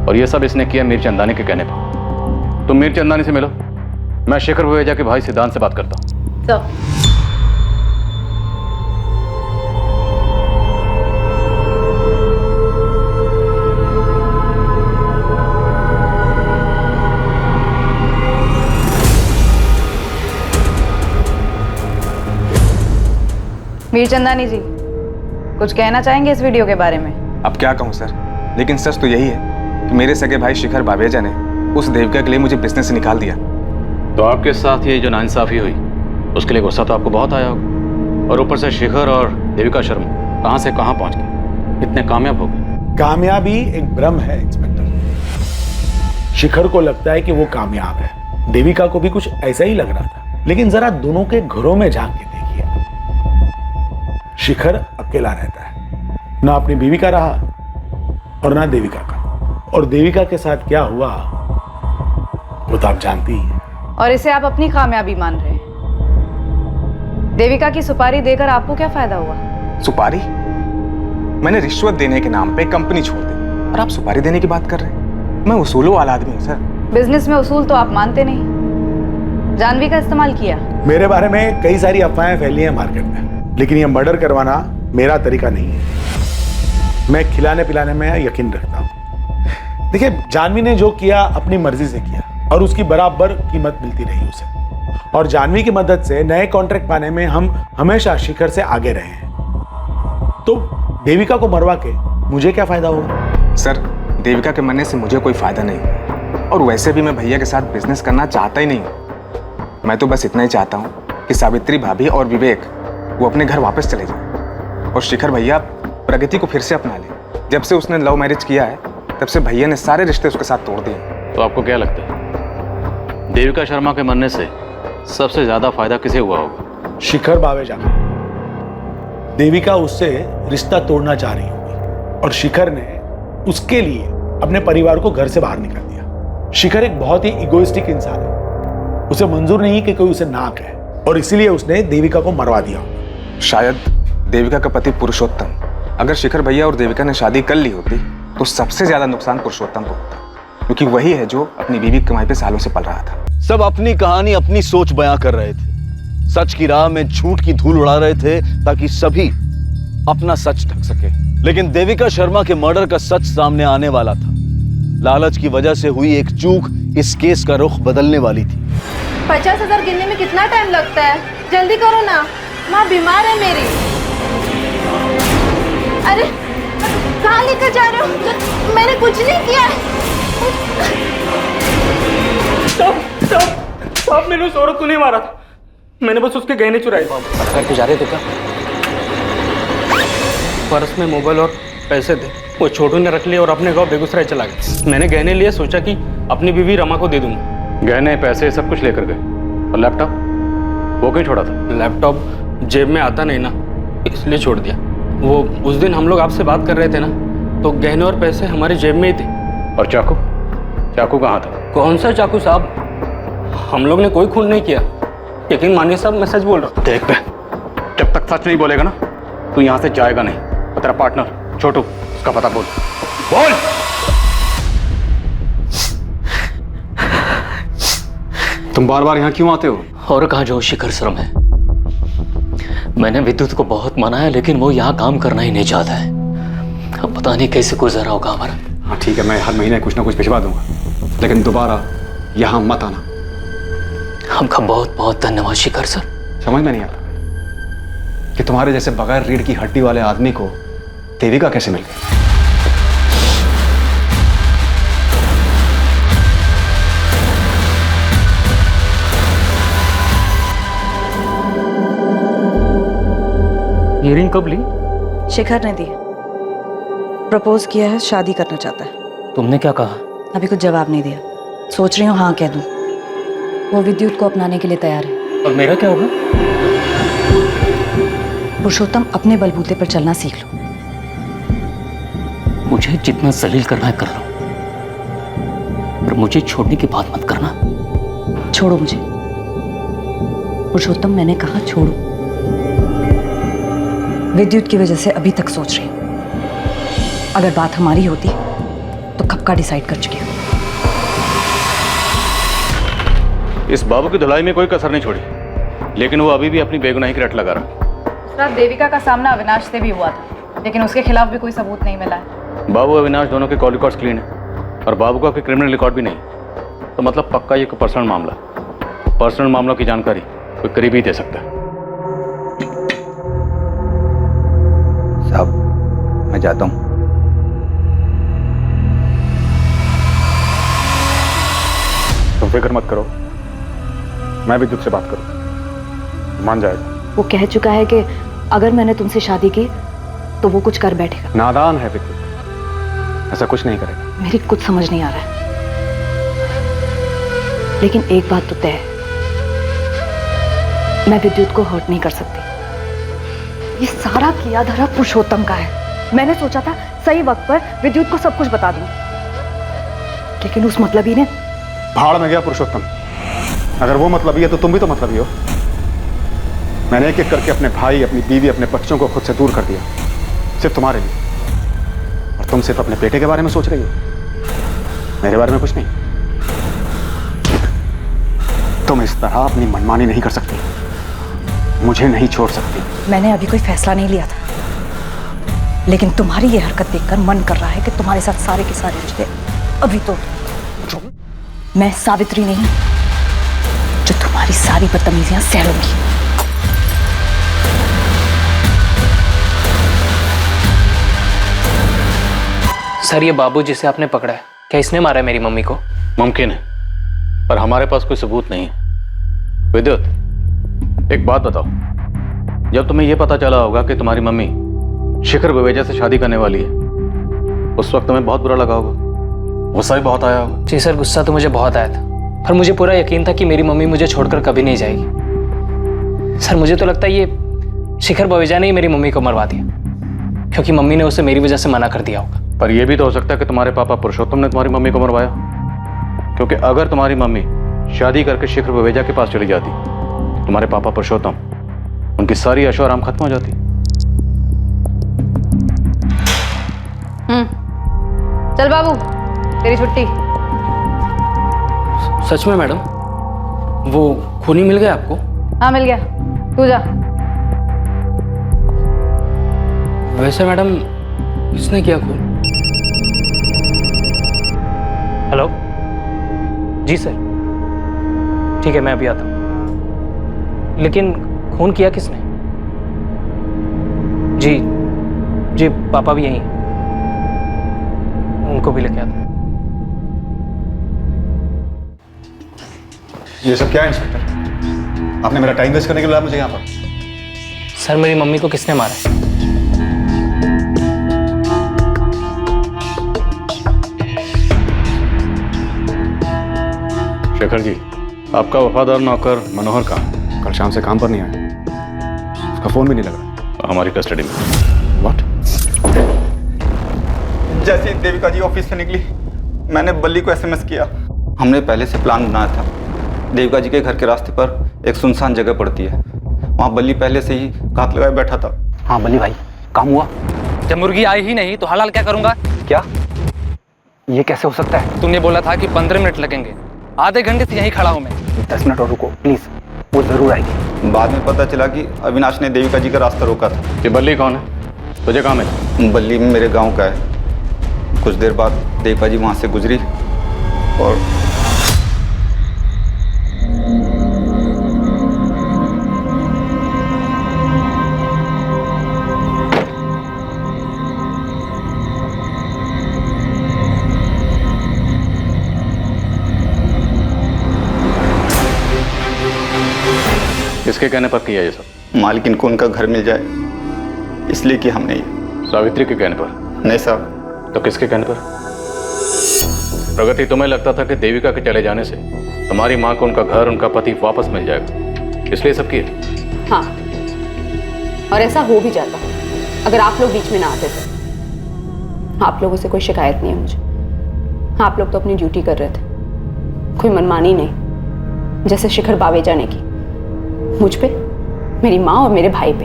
और ये सब इसने किया मीर चंदानी के कहने पर। तुम मीर चंदानी से मिलो, मैं शिखर बावेजा के भाई सिद्धांत से बात करता हूँ। मीर चंदानी जी, कुछ कहना चाहेंगे इस वीडियो के बारे में? अब क्या कहूँ सर, लेकिन सच तो यही है कि मेरे सगे भाई शिखर बावेजा ने उस देविका के लिए मुझे बिजनेस से निकाल दिया। तो आपके साथ ये जो नाइंसाफी हुई उसके लिए गुस्सा तो आपको बहुत आया होगा। और ऊपर से शिखर और देविका शर्मा कहाँ से कहाँ पहुँच गए, इतने कामयाब हो गए। कामयाबी एक भ्रम है इंस्पेक्टर। शिखर को लगता है कि वो कामयाब है, देविका को भी कुछ ऐसा ही लग रहा था। लेकिन जरा दोनों के घरों में झांक के देखिए, शिखर अकेला रहता है, ना अपनी बीवी का रहा और ना देविका का। और देविका के साथ क्या हुआ वो तो आप जानती ही हैं। और इसे आप अपनी कामयाबी मान रहे हैं। देविका की सुपारी देकर आपको क्या फायदा हुआ? सुपारी? मैंने रिश्वत देने के नाम पे कंपनी छोड़ दी और आप सुपारी देने की बात कर रहे हैं? मैं उसूलों वाला आदमी हूँ सर। बिजनेस में उसूल तो आप मानते नहीं। जानवी का इस्तेमाल किया। मेरे बारे में कई सारी अफवाहें फैली हैं मार्केट में, लेकिन ये मर्डर करवाना मेरा तरीका नहीं है। मैं खिलाने पिलाने में यकीन रखता हूँ। देखिए, जानवी ने जो किया अपनी मर्जी से किया और उसकी बराबर कीमत मिलती रही उसे। और जानवी की मदद से नए कॉन्ट्रैक्ट पाने में हम हमेशा शिखर से आगे रहे हैं। तो देविका को मरवा के मुझे क्या फायदा होगा? सर, देविका के मरने से मुझे कोई फायदा नहीं, और वैसे भी मैं भैया के साथ बिजनेस करना चाहता ही नहीं। मैं तो बस इतना ही चाहता हूँ कि सावित्री भाभी और विवेक वो अपने घर वापस चले जाएं और शिखर भैया प्रगति को फिर से अपना ले। जब से उसने लव मैरिज किया है तब से भैया ने सारे रिश्ते उसके साथ तोड़ दिए। तो आपको क्या लगता है देविका शर्मा के मरने से सबसे ज्यादा फायदा किसे हुआ होगा? शिखर बावेजा को। देविका उससे रिश्ता तोड़ना चाह रही होगी और शिखर ने उसके लिए अपने परिवार को घर से बाहर निकाल दिया। शिखर एक बहुत ही इगोइस्टिक इंसान है, उसे मंजूर नहीं कि कोई उसे ना कहे और इसीलिए उसने देविका को मरवा दिया। शायद देविका का पति पुरुषोत्तम, अगर शिखर भैया और देविका ने शादी कर ली होती तो सबसे ज्यादा नुकसान पुरुषोत्तम को होता, क्योंकि वही है जो अपनी बीवी की कमाई पे सालों से पल रहा था। सब अपनी कहानी अपनी सोच बयां कर रहे थे, सच की राह में झूठ की धूल उड़ा रहे थे ताकि सभी अपना सच ढक सके। लेकिन देविका शर्मा के मर्डर का सच सामने आने वाला था। लालच की वजह से हुई एक चूक इस केस का रुख बदलने वाली थी। 50,000 गिनने में कितना टाइम लगता है? जल्दी करो ना, माँ बीमार है मेरी। अरे कहाँ लेकर जा रहे हो? मैंने कुछ नहीं किया है। साहब, मैंने उस औरत को नहीं मारा था, मैंने बस उसके गहने चुराए थे। करके जा रहे थे क्या? पर्स में मोबाइल और पैसे थे, वो छोटू ने रख लिए और अपने गांव बेगूसराय चला गया। मैंने गहने लिए, सोचा कि अपनी बीवी रमा को दे दूंगा। गहने पैसे सब कुछ लेकर गए, और लैपटॉप वो क्यों छोड़ा था? लैपटॉप जेब में आता नहीं ना, इसलिए छोड़ दिया। वो उस दिन हम लोग आपसे बात कर रहे थे ना, तो गहने और पैसे हमारी जेब में ही थे। और चाकू? चाकू कहाँ था? कौन सा चाकू साहब? हम लोग ने कोई खून नहीं किया, यकीन मानिए साहब, मैं सच बोल रहा हूँ। देख बे, जब तक सच नहीं बोलेगा ना तू यहाँ से जाएगा नहीं। और तेरा पार्टनर छोटू, उसका पता बोल बोल। तुम बार बार यहाँ क्यों आते हो? और कहाँ जो शिखर शर्म है। मैंने विद्युत को बहुत मनाया लेकिन वो यहाँ काम करना ही नहीं चाहता है। अब पता नहीं कैसे गुजर रहा होगा हमारा। हाँ ठीक है, मैं हर महीने कुछ ना कुछ भिजवा दूंगा, लेकिन दोबारा यहाँ मत आना। आपका बहुत बहुत धन्यवाद शिखर सर। समझ में नहीं आता कि तुम्हारे जैसे बगैर रीढ़ की हड्डी वाले आदमी को देविका कैसे मिल गई। ये रिंग कब ली? शिखर ने दी। प्रपोज किया है, शादी करना चाहता है। तुमने क्या कहा? अभी कुछ जवाब नहीं दिया, सोच रही हूँ हाँ कह दूँ। वो विद्युत को अपनाने के लिए तैयार है। और मेरा क्या होगा? पुरुषोत्तम, अपने बलबूते पर चलना सीख लो। मुझे जितना जलील करना है कर लो, पर मुझे छोड़ने की बात मत करना। छोड़ो मुझे पुरुषोत्तम, मैंने कहा छोड़ो। विद्युत की वजह से अभी तक सोच रही हूँ। अगर बात हमारी होती तो कब का डिसाइड कर चुकी हूँ। इस बाबू की धुलाई में कोई कसर नहीं छोड़ी, लेकिन वो अभी भी अपनी बेगुनाही की रट लगा रहा। सर, देविका का सामना अविनाश से भी हुआ था, लेकिन उसके खिलाफ भी कोई सबूत नहीं मिला है। बाबू अविनाश दोनों के कॉल रिकॉर्ड्स क्लीन है और बाबू का कोई क्रिमिनल रिकॉर्ड भी नहीं, तो मतलब पक्का ये कोई पर्सनल मामला। पर्सनल मामलों की जानकारी कोई करीब ही दे सकता है। साहब, मैं जाता हूं। तुम फिक्र मत करो, मैं विद्युत से बात करूं, मान जाएगा। वो कह चुका है कि अगर मैंने तुमसे शादी की तो वो कुछ कर बैठेगा। नादान है विद्युत, ऐसा कुछ नहीं करेगा। मेरी कुछ समझ नहीं आ रहा है, लेकिन एक बात तो तय है, मैं विद्युत को हर्ट नहीं कर सकती। ये सारा किया धरा पुरुषोत्तम का है। मैंने सोचा था सही वक्त पर विद्युत को सब कुछ बता दूं, लेकिन उस मतलबी ने भाड़ में गया पुरुषोत्तम। अगर वो मतलबी है तो तुम भी तो मतलबी हो। मैंने एक एक करके अपने भाई, अपनी बीवी, अपने बच्चों को खुद से दूर कर दिया, सिर्फ तुम्हारे लिए। और तुम सिर्फ अपने बेटे के बारे में सोच रही हो, मेरे बारे में कुछ नहीं। तुम इस तरह अपनी मनमानी नहीं कर सकती, मुझे नहीं छोड़ सकती। मैंने अभी कोई फैसला नहीं लिया था, लेकिन तुम्हारी ये हरकत देखकर मन कर रहा है कि तुम्हारे साथ सारे के सारे रिश्ते अभी तो मैं सावित्री नहीं जो तुम्हारी सारी बदतमीजियां सह लूंगी। सर, ये बाबू जिसे आपने पकड़ा है, क्या इसने मारा है मेरी मम्मी को? मुमकिन है, पर हमारे पास कोई सबूत नहीं है। विद्युत, एक बात बताओ, जब तुम्हें यह पता चला होगा कि तुम्हारी मम्मी शिखर विवेजा से शादी करने वाली है, उस वक्त तुम्हें बहुत बुरा लगा होगा, गुस्सा भी बहुत आया होगा। जी सर, गुस्सा तो मुझे बहुत आया था, पर मुझे पूरा यकीन था कि मेरी मम्मी मुझे छोड़कर कभी नहीं जाएगी। सर, मुझे तो लगता है ये शिखर बवेजा ने ही मेरी मम्मी को मरवा दिया, क्योंकि मम्मी ने उसे मेरी वजह से मना कर दिया होगा। पर यह भी तो हो सकता है कि तुम्हारे पापा पुरुषोत्तम ने तुम्हारी मम्मी को मरवाया, क्योंकि अगर तुम्हारी मम्मी शादी करके शिखर विवेजा के पास चली जाती, तुम्हारे पापा पुरुषोत्तम, उनकी सारी ऐशो आराम खत्म हो जाती। चल बाबू, तेरी छुट्टी। सच में मैडम, वो खूनी मिल गया आपको? हाँ मिल गया, तू जा। वैसे मैडम, किसने किया खून? हेलो जी सर, ठीक है, मैं अभी आता हूँ। लेकिन खून किया किसने? जी जी, पापा भी यहीं हैं, उनको भी लेके आता हूँ। ये सब क्या है इंस्पेक्टर? आपने मेरा टाइम वेस्ट करने के लिए मुझे यहाँ पर? सर, मेरी मम्मी को किसने मारा है? शेखर जी, आपका वफादार नौकर मनोहर कहाँ? कल शाम से काम पर नहीं आया, उसका फोन भी नहीं लगा। हमारी कस्टडी में। व्हाट? जैसे ही देविका जी ऑफिस से निकली, मैंने बल्ली को एसएमएस किया। हमने पहले से प्लान बनाया था देविका जी के घर के रास्ते पर एक सुनसान जगह पड़ती है, वहाँ बल्ली पहले से ही घात लगाए बैठा था। हाँ बल्ली भाई, काम हुआ? जब मुर्गी आई ही नहीं तो हलाल क्या करूंगा? क्या ये कैसे हो सकता है? तुमने बोला था कि 15 मिनट लगेंगे, आधे घंटे से यहीं खड़ा हूँ मैं। 10 मिनट और रुको प्लीज, वो जरूर आएगी। बाद में पता चला कि अविनाश ने देविका जी का रास्ता रोका था। ये बल्ली कौन है? तुझे कहाँ मिला? बल्ली मेरे गांव का है। कुछ देर बाद देविका जी वहाँ से गुजरी और किसके कहने पर किया ये सब? मालकिन को उनका घर मिल जाए इसलिए कि हमने ये। सावित्री के कहने पर? नहीं साहब। तो किसके कहने पर? प्रगति, तुम्हें लगता था कि देविका के चले जाने से तुम्हारी माँ को उनका घर, उनका पति वापस मिल जाएगा, इसलिए सब किया? हाँ, और ऐसा हो भी जाता अगर आप लोग बीच में ना आते थे। आप लोगों से कोई शिकायत नहीं है मुझे। आप लोग तो अपनी ड्यूटी कर रहे थे, कोई मनमानी नहीं, जैसे शिखर बावेजा ने की मुझ पे, मेरी माँ और मेरे भाई पे।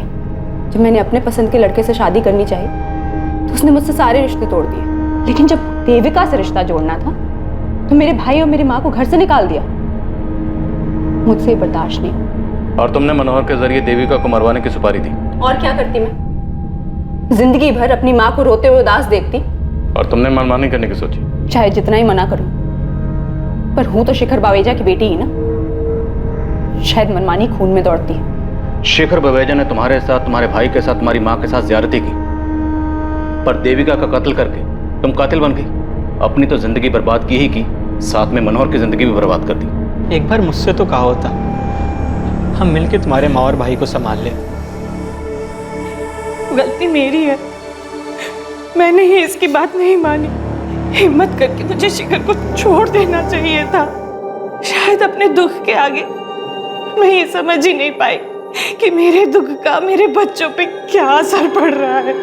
जब मैंने अपने पसंद के लड़के से शादी करनी चाहिए तो उसने मुझसे सारे रिश्ते तोड़ दिए, लेकिन जब देविका से रिश्ता जोड़ना था तो मेरे भाई और मेरी माँ को घर से निकाल दिया। मुझसे बर्दाश्त नहीं। और तुमने मनोहर के जरिए देविका को मरवाने की सुपारी दी। और क्या करती मैं? जिंदगी भर अपनी माँ को रोते हुए उदास देखती। और तुमने मनमानी करने की सोची? चाहे जितना ही मना करूं, पर हूं तो शिखर बावेजा की बेटी ही ना, शायद मनमानी खून में दौड़ती है। शेखर बवेजा ने तुम्हारे साथ, तुम्हारे भाई के साथ, तुम्हारी माँ के साथ ज्यादती की, पर देविका का कत्ल करके तुम कातिल बन गई। अपनी तो जिंदगी बर्बाद की ही की, साथ में मनोहर की जिंदगी भी बर्बाद कर दी। एक बार मुझसे तो कहा होता हम मिलके तुम्हारे माँ और भाई को संभाल ले। गलती मेरी है, मैंने ही इसकी बात नहीं मानी। हिम्मत करके मुझे शिखर को छोड़ देना चाहिए था। शायद अपने दुख के आगे मैं ये समझ ही नहीं पाई कि मेरे दुख का मेरे बच्चों पे क्या असर पड़ रहा है।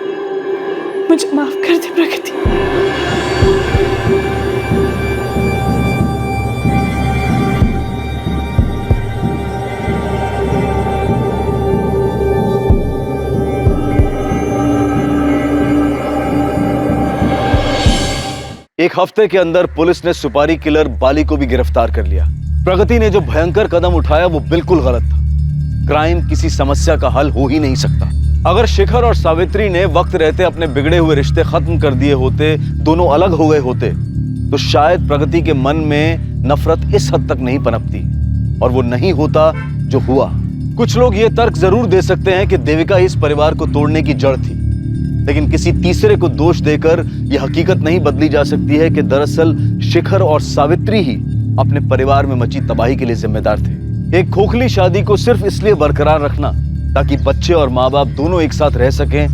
मुझे माफ कर दे प्रगति। एक हफ्ते के अंदर पुलिस ने सुपारी किलर बाली को भी गिरफ्तार कर लिया। प्रगति ने जो भयंकर कदम उठाया वो बिल्कुल गलत था। क्राइम किसी समस्या का हल हो ही नहीं सकता। अगर शिखर और सावित्री ने वक्त रहते अपने बिगड़े हुए रिश्ते खत्म कर दिए होते, दोनों अलग हो गए होते, तो शायद प्रगति के मन में नफरत इस हद तक नहीं पनपती और वो नहीं होता जो हुआ। कुछ लोग ये तर्क जरूर दे सकते हैं कि देविका इस परिवार को तोड़ने की जड़ थी, लेकिन किसी तीसरे को दोष देकर यह हकीकत नहीं बदली जा सकती है कि दरअसल शिखर और सावित्री ही अपने परिवार में मची तबाही के लिए जिम्मेदार थे। एक खोखली शादी को सिर्फ इसलिए बरकरार रखना ताकि बच्चे और माँ बाप दोनों एक साथ रह सकें,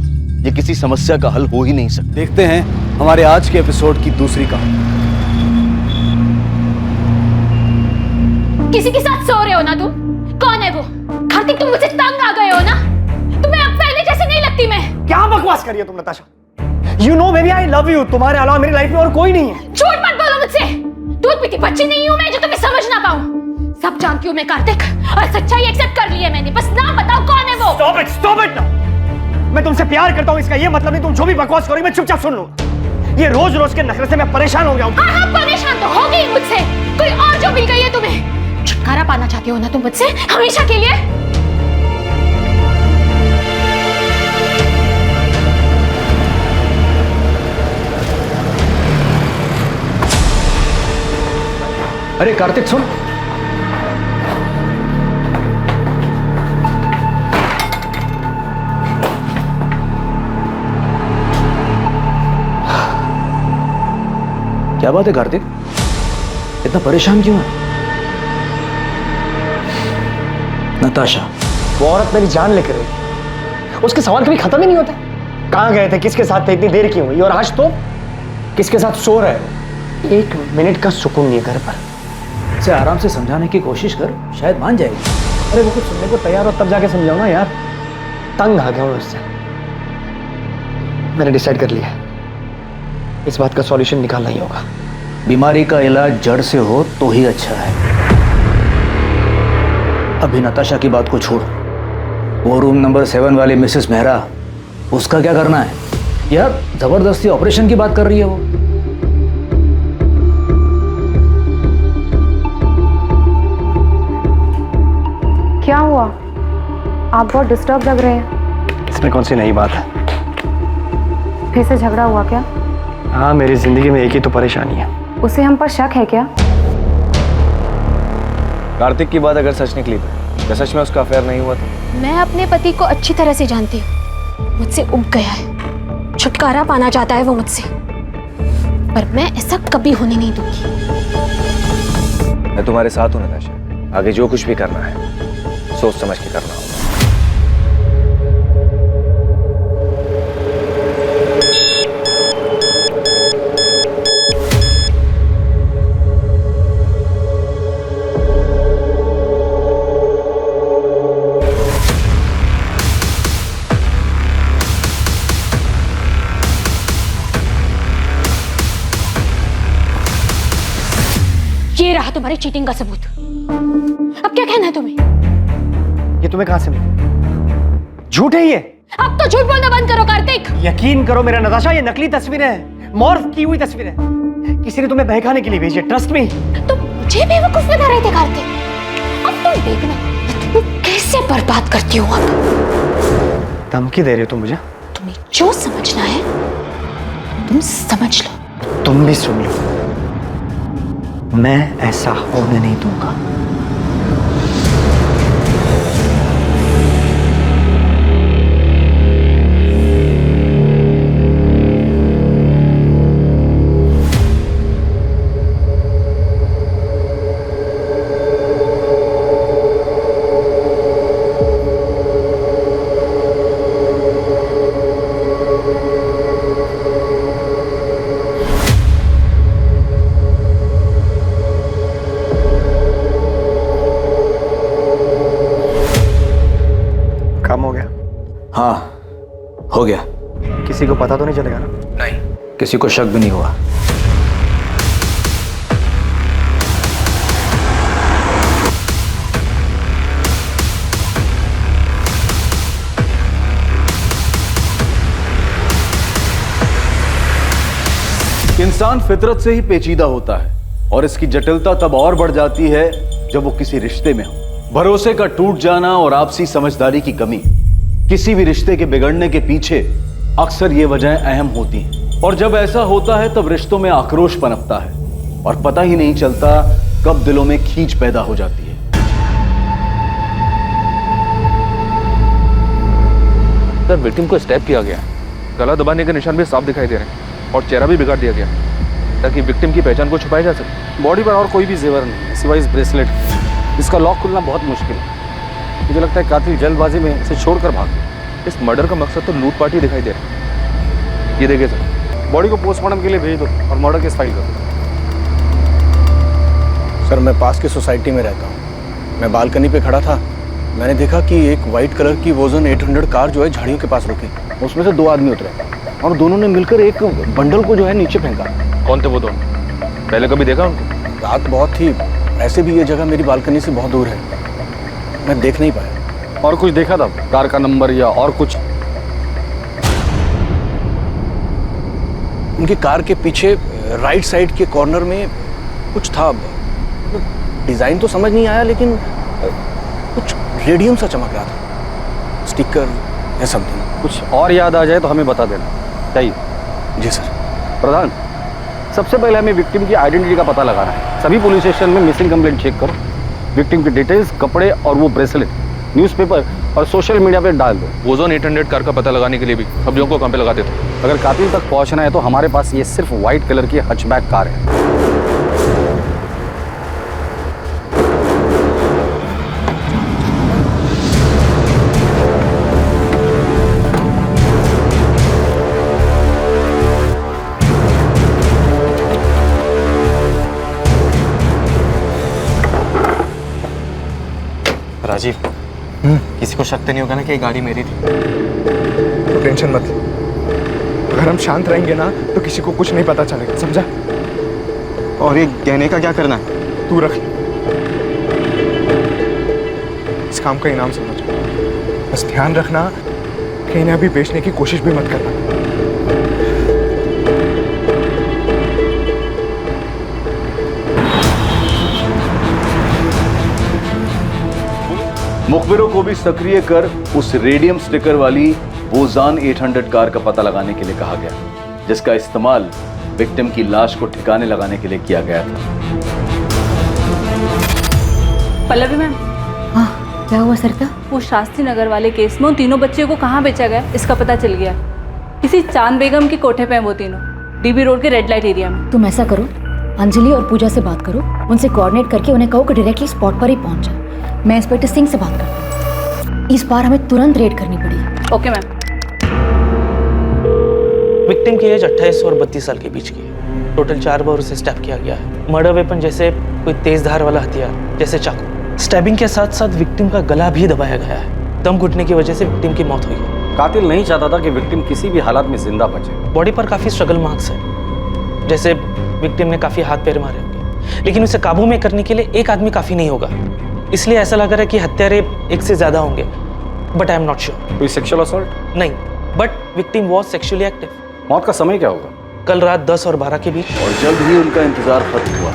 ये किसी समस्या का हल हो ही नहीं सकता। देखते हैं हमारे आज के एपिसोड की दूसरी कहानी। किसी के साथ सो रहे हो ना तुम? कौन है वो? कार्तिक, तुम मुझसे तंग आ गए हो ना? तुम्हें अब पहले जैसे नहीं लगती मैं। क्या बकवास करी है तुम Natasha? You know baby, I love you। तुम्हारे अलावा मेरी लाइफ में और कोई नहीं है। झूठ मत बोलो मुझसे। दूध पीती बच्ची नहीं हूं मैं जो तुम्हें समझ ना पाऊं। सब जानती हूं मैं कार्तिक, और सच्चाई एक्सेप्ट कर ली है मैंने। बस नाम बताओ कौन है वो? Stop it now। मैं तुमसे प्यार करता हूँ, इसका ये मतलब नहीं तुम जो भी बकवास करोगे मैं चुपचाप सुन लूं। ये रोज रोज के नखरे से मैं परेशान हो गया हूँ। हाँ, परेशान तो हो गई मुझसे। कोई और जो मिल गई है तुम्हें। छुटकारा पाना चाहती हो ना तुम मुझसे हमेशा के लिए? अरे कार्तिक सुन। क्या बात है कार्तिक, इतना परेशान क्यों है? नताशा, वो औरत मेरी जान लेकर रही, उसके सवाल कभी खत्म ही नहीं होते। कहाँ गए थे, किसके साथ थे, इतनी देर क्यों हुई, और आज तो किसके साथ सो रहे हो? 1 मिनट का सुकून नहीं है घर पर। इसे आराम से समझाने की कोशिश कर, शायद मान जाएगी। अरे वो कुछ सुनने को तैयार हो तब जाके समझाओ ना यार। तंग आ गया हूँ उससे। मैंने डिसाइड कर लिया, इस बात का सॉल्यूशन निकालना ही होगा। बीमारी का इलाज जड़ से हो तो ही अच्छा है। अभी नताशा की बात को छोड़, वो रूम नंबर 7 वाली मिसेस मेहरा, उसका क्या करना है यार? जबरदस्ती ऑपरेशन की बात कर रही है वो। क्या हुआ? आप बहुत डिस्टर्ब लग रहे हैं। इसमें कौन सी नई बात है? फिर से झगड़ा हुआ क्या? हाँ, मेरी जिंदगी में एक ही तो परेशानी है। उसे हम पर शक है क्या? कार्तिक की बात अगर सच निकली तो क्या सच में उसका अफेयर नहीं हुआ था? मैं अपने पति को अच्छी तरह से जानती हूँ। मुझसे उब गया है, छुटकारा पाना चाहता है वो मुझसे, पर मैं ऐसा कभी होने नहीं दूंगी। मैं तुम्हारे साथ हूँ नताशा। आगे जो कुछ भी करना है सोच समझ के करना होगा। ये रहा तुम्हारी चीटिंग का सबूत। अब क्या कहना है तुम्हें? ये तुम्हें कहां से मिला? झूठ है ये। अब तो झूठ बोलना बंद करो कार्तिक। यकीन करो मेरा नताशा, ये नकली तस्वीरें हैं, मॉर्फ की हुई तस्वीरें। किसी ने तुम्हें बहकाने के लिए भेजी, ट्रस्ट मी। तुम मुझे बेवकूफ बना रहे थे कार्तिक। अब तुम देखना मैं तुम्हें कैसे बर्बाद करती हूँ। अब धमकी दे रही हो तुम मुझे? तुम्हें जो समझना है तुम समझ लो। तुम भी सुन लो, मैं ऐसा होने नहीं दूंगा। काम हो गया? हाँ, हो गया। किसी को पता तो नहीं चलेगा ना? नहीं, किसी को शक भी नहीं हुआ। इंसान फितरत से ही पेचीदा होता है और इसकी जटिलता तब और बढ़ जाती है जब वो किसी रिश्ते में हो। भरोसे का टूट जाना और आपसी समझदारी की कमी, किसी भी रिश्ते के बिगड़ने के पीछे अक्सर ये वजहें अहम होती हैं। और जब ऐसा होता है तब रिश्तों में आक्रोश पनपता है और पता ही नहीं चलता कब दिलों में खींच पैदा हो जाती है। सर, विक्टिम को स्टैप किया गया, गला दबाने के निशान भी साफ दिखाई दे रहे हैं और चेहरा भी बिगाड़ दिया गया ताकि विक्टिम की पहचान को छुपाया जा सके। बॉडी पर और कोई भी जेवर नहीं है सिवाय इस ब्रेसलेट। इसका लॉक खुलना बहुत मुश्किल है। मुझे लगता है कातिल जल्दबाजी में इसे छोड़कर भाग गया। इस मर्डर का मकसद तो लूटपाट ही दिखाई दे रहा है। ये देखिए सर, बॉडी को पोस्टमार्टम के लिए भेज दो और मर्डर केस फाइल कर दो। सर, मैं पास की सोसाइटी में रहता हूँ। मैं बालकनी पे खड़ा था, मैंने देखा कि एक वाइट कलर की वोजन 800 कार जो है झाड़ियों के पास रुकी। उसमें से 2 आदमी उतरे और दोनों ने मिलकर एक बंडल को जो है नीचे फेंका। कौन थे वो दोनों? पहले कभी देखा उनको? रात बहुत थी, ऐसे भी ये जगह मेरी बालकनी से बहुत दूर है, मैं देख नहीं पाया। और कुछ देखा था? कार का नंबर या और कुछ? उनकी कार के पीछे राइट साइड के कॉर्नर में कुछ था। डिजाइन तो समझ नहीं आया, लेकिन कुछ रेडियम सा चमक रहा था, स्टिकर या समथिंग। कुछ और याद आ जाए तो हमें बता देना चाहिए। जी सर। प्रधान, सबसे पहले हमें विक्टिम की आइडेंटिटी का पता लगाना है। सभी पुलिस स्टेशन में मिसिंग कंप्लेंट चेक करो। विक्टिम की डिटेल्स, कपड़े और वो ब्रेसलेट न्यूज़पेपर और सोशल मीडिया पे डाल दो। वोजोन 800 कार का पता लगाने के लिए भी सब्जियों को कहाँ पे लगाते थे? अगर कातिल तक पहुंचना है तो हमारे पास ये सिर्फ व्हाइट कलर की हचबैक कार है। राजीव, किसी को शक तो नहीं होगा ना कि ये गाड़ी मेरी थी? तो टेंशन मत ले, अगर हम शांत रहेंगे ना तो किसी को कुछ नहीं पता चलेगा, समझा? और ये गहने का क्या करना है? तू रख ले। इस काम का इनाम समझो। बस ध्यान रखना कि इन्हें अभी बेचने की कोशिश भी मत करना। मुखबिरों को भी सक्रिय कर उस रेडियम स्टिकर वाली वोजान 800 कार का पता लगाने के लिए कहा गया, जिसका इस्तेमाल विक्टिम की लाश को ठिकाने लगाने के लिए किया गया था। पल्लवी मैम। हाँ, क्या हुआ सरिता? वो शास्त्री नगर वाले केस में उन तीनों बच्चियों को कहाँ बेचा गया इसका पता चल गया। किसी चांद बेगम के कोठे पे हैं वो तीनों, डीबी रोड के रेड लाइट एरिया में। तुम ऐसा करो, अंजलि और पूजा से बात करो, उनसे कोऑर्डिनेट करके उन्हें कहो कि डायरेक्टली स्पॉट पर ही पहुंच जाए। मैं इंस्पेक्टर सिंह से बात करती हूँ। इस बार हमें तुरंत रेड करनी पड़ी। Okay ma'am. विक्टिम की एज 28 और 32 साल के बीच की है। टोटल 4 बार उसे स्टैब किया गया है। मर्डर वेपन जैसे कोई तेज धार वाला हथियार जैसे चाकू। स्टैबिंग के साथ साथ विक्टिम का गला भी दबाया गया है। दम घुटने की वजह से विक्टिम की मौत हुई है। कातिल नहीं चाहता था कि विक्टिम किसी भी हालात में जिंदा बचे। बॉडी पर काफी स्ट्रगल मार्क्स है, जैसे विक्टिम ने काफी हाथ पैर मारे होंगे, लेकिन उसे काबू में करने के लिए एक आदमी काफी नहीं होगा। इसलिए ऐसा लग रहा है कि हत्यारे एक से ज्यादा होंगे, but I am not sure. कोई सेक्सुअल असॉल्ट? नहीं, but victim was sexually active. मौत का समय क्या होगा? कल रात 10 और 12 के बीच। और जल्द ही उनका इंतजार खत्म हुआ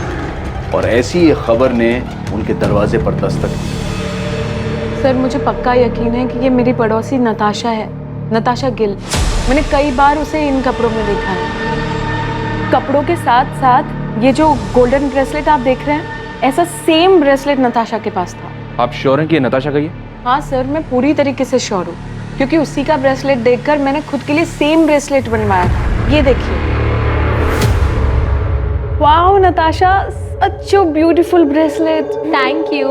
और ऐसी एक खबर ने उनके दरवाजे पर दस्तक दी। सर मुझे पक्का यकीन है कि ये मेरी पड़ोसी नताशा है, नताशा गिल। मैंने कई बार उसे इन कपड़ों में देखा है। कपड़ों के साथ साथ ये जो गोल्डन ब्रेसलेट आप देख रहे हैं, ऐसा सेम ब्रेसलेट नताशा के पास था। आप श्योर हैं कि ये नताशा का ही है? हाँ सर, मैं पूरी तरीके से श्योर हूँ, क्योंकि उसी का ब्रेसलेट देखकर मैंने खुद के लिए सेम ब्रेसलेट बनवाया था। ये देखिए। Wow Natasha, such a beautiful bracelet. Thank you.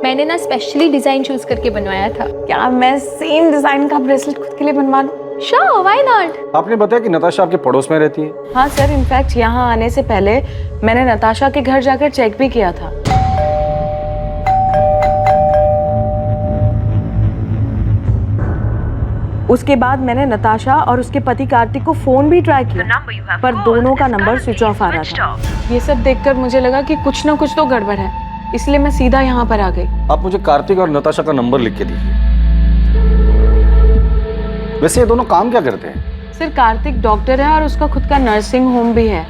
मैंने ना स्पेशली डिजाइन चूज करके बनवाया था। क्या मैं सेम डिजाइन का ब्रेसलेट खुद के लिए बनवा दूं? Sure, why not? आपने बताया कि नताशा आपके पड़ोस में रहती है। हाँ सर, इनफैक्ट यहाँ आने से पहले मैंने नताशा के घर जाकर चेक भी किया था। उसके बाद मैंने नताशा और उसके पति कार्तिक को फोन भी ट्राई किया, पर दोनों का नंबर स्विच ऑफ आ रहा था। ये सब देखकर मुझे लगा कि कुछ ना कुछ तो गड़बड़ है, इसलिए मैं सीधा यहाँ पर आ गई। आप मुझे कार्तिक और नताशा का नंबर लिख के दीजिए। वैसे ये दोनों काम क्या करते हैं? सर, कार्तिक डॉक्टर है और उसका खुद का नर्सिंग होम भी है,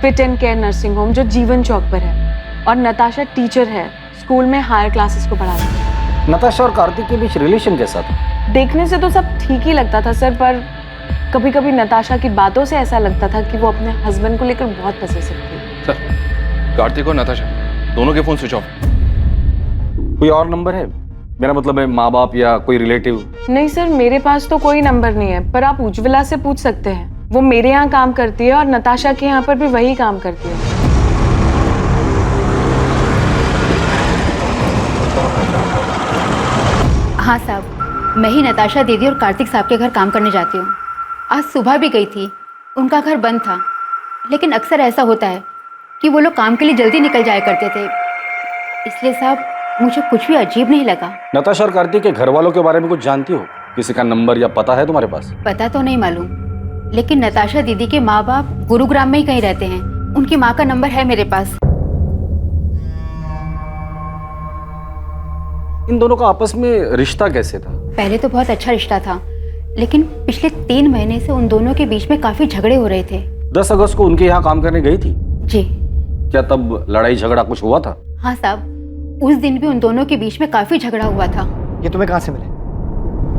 fit and care nursing home, जो जीवन चौक पर है। और नताशा टीचर है, स्कूल में हायर क्लासेस को पढ़ाती है। नताशा और कार्तिक के बीच रिलेशन कैसा था? देखने से तो सब ठीक ही लगता था सर, पर कभी कभी नताशा की बातों से ऐसा लगता था कि वो अपने हस्बैंड को लेकर बहुत पसेसिव थी। सर, कार्तिक और नताशा दोनों के फोन स्विच ऑफ। कोई और नंबर है? मेरा मतलब है माँ बाप या कोई रिलेटिव? नहीं सर, मेरे पास तो कोई नंबर नहीं है, पर आप उज्ज्वला से पूछ सकते हैं। वो मेरे यहाँ काम करती है और नताशा के यहाँ पर भी वही काम करती है। हाँ साहब, मैं ही नताशा दीदी और कार्तिक साहब के घर काम करने जाती हूँ। आज सुबह भी गई थी, उनका घर बंद था, लेकिन अक्सर ऐसा होता है कि वो लोग काम के लिए जल्दी निकल जाया करते थे, इसलिए साहब मुझे कुछ भी अजीब नहीं लगा। नताशा और कार्तिक के घर वालों के बारे में कुछ जानती हो? किसी का नंबर या पता है तुम्हारे पास? पता तो नहीं मालूम, लेकिन नताशा दीदी के माँ बाप गुरुग्राम में ही कहीं रहते हैं। उनकी माँ का नंबर है मेरे पास। इन दोनों का आपस में रिश्ता कैसे था? पहले तो बहुत अच्छा रिश्ता था, लेकिन पिछले 3 महीने से उन दोनों के बीच में काफी झगड़े हो रहे थे। 10 अगस्त को उनके यहाँ काम करने गई थी? जी। क्या तब लड़ाई झगड़ा कुछ हुआ था? हाँ साहब, उस दिन भी उन दोनों के बीच में काफी झगड़ा हुआ था। ये तुम्हें कहाँ से मिले?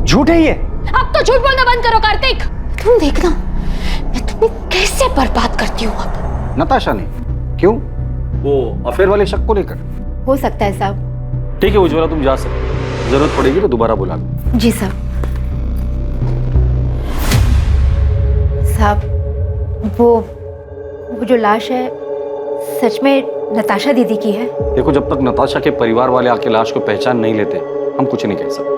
झूठ है ये। अब तो झूठ बोलना बंद करो कार्तिक। तुम देखना मैं तुम्हें कैसे बर्बाद करती हूँ अब। नताशा ने? क्यों? वो अफेयर वाले शक को लेकर? हो सकता है साहब। ठीक है उज्ज्वला, तुम जा सकते, जरूरत पड़ेगी तो दोबारा बुला लो। जी साहब। साहब, वो जो लाश है सच में नताशा दीदी की है? देखो, जब तक नताशा के परिवार वाले आके लाश को पहचान नहीं लेते हम कुछ नहीं कह सकते।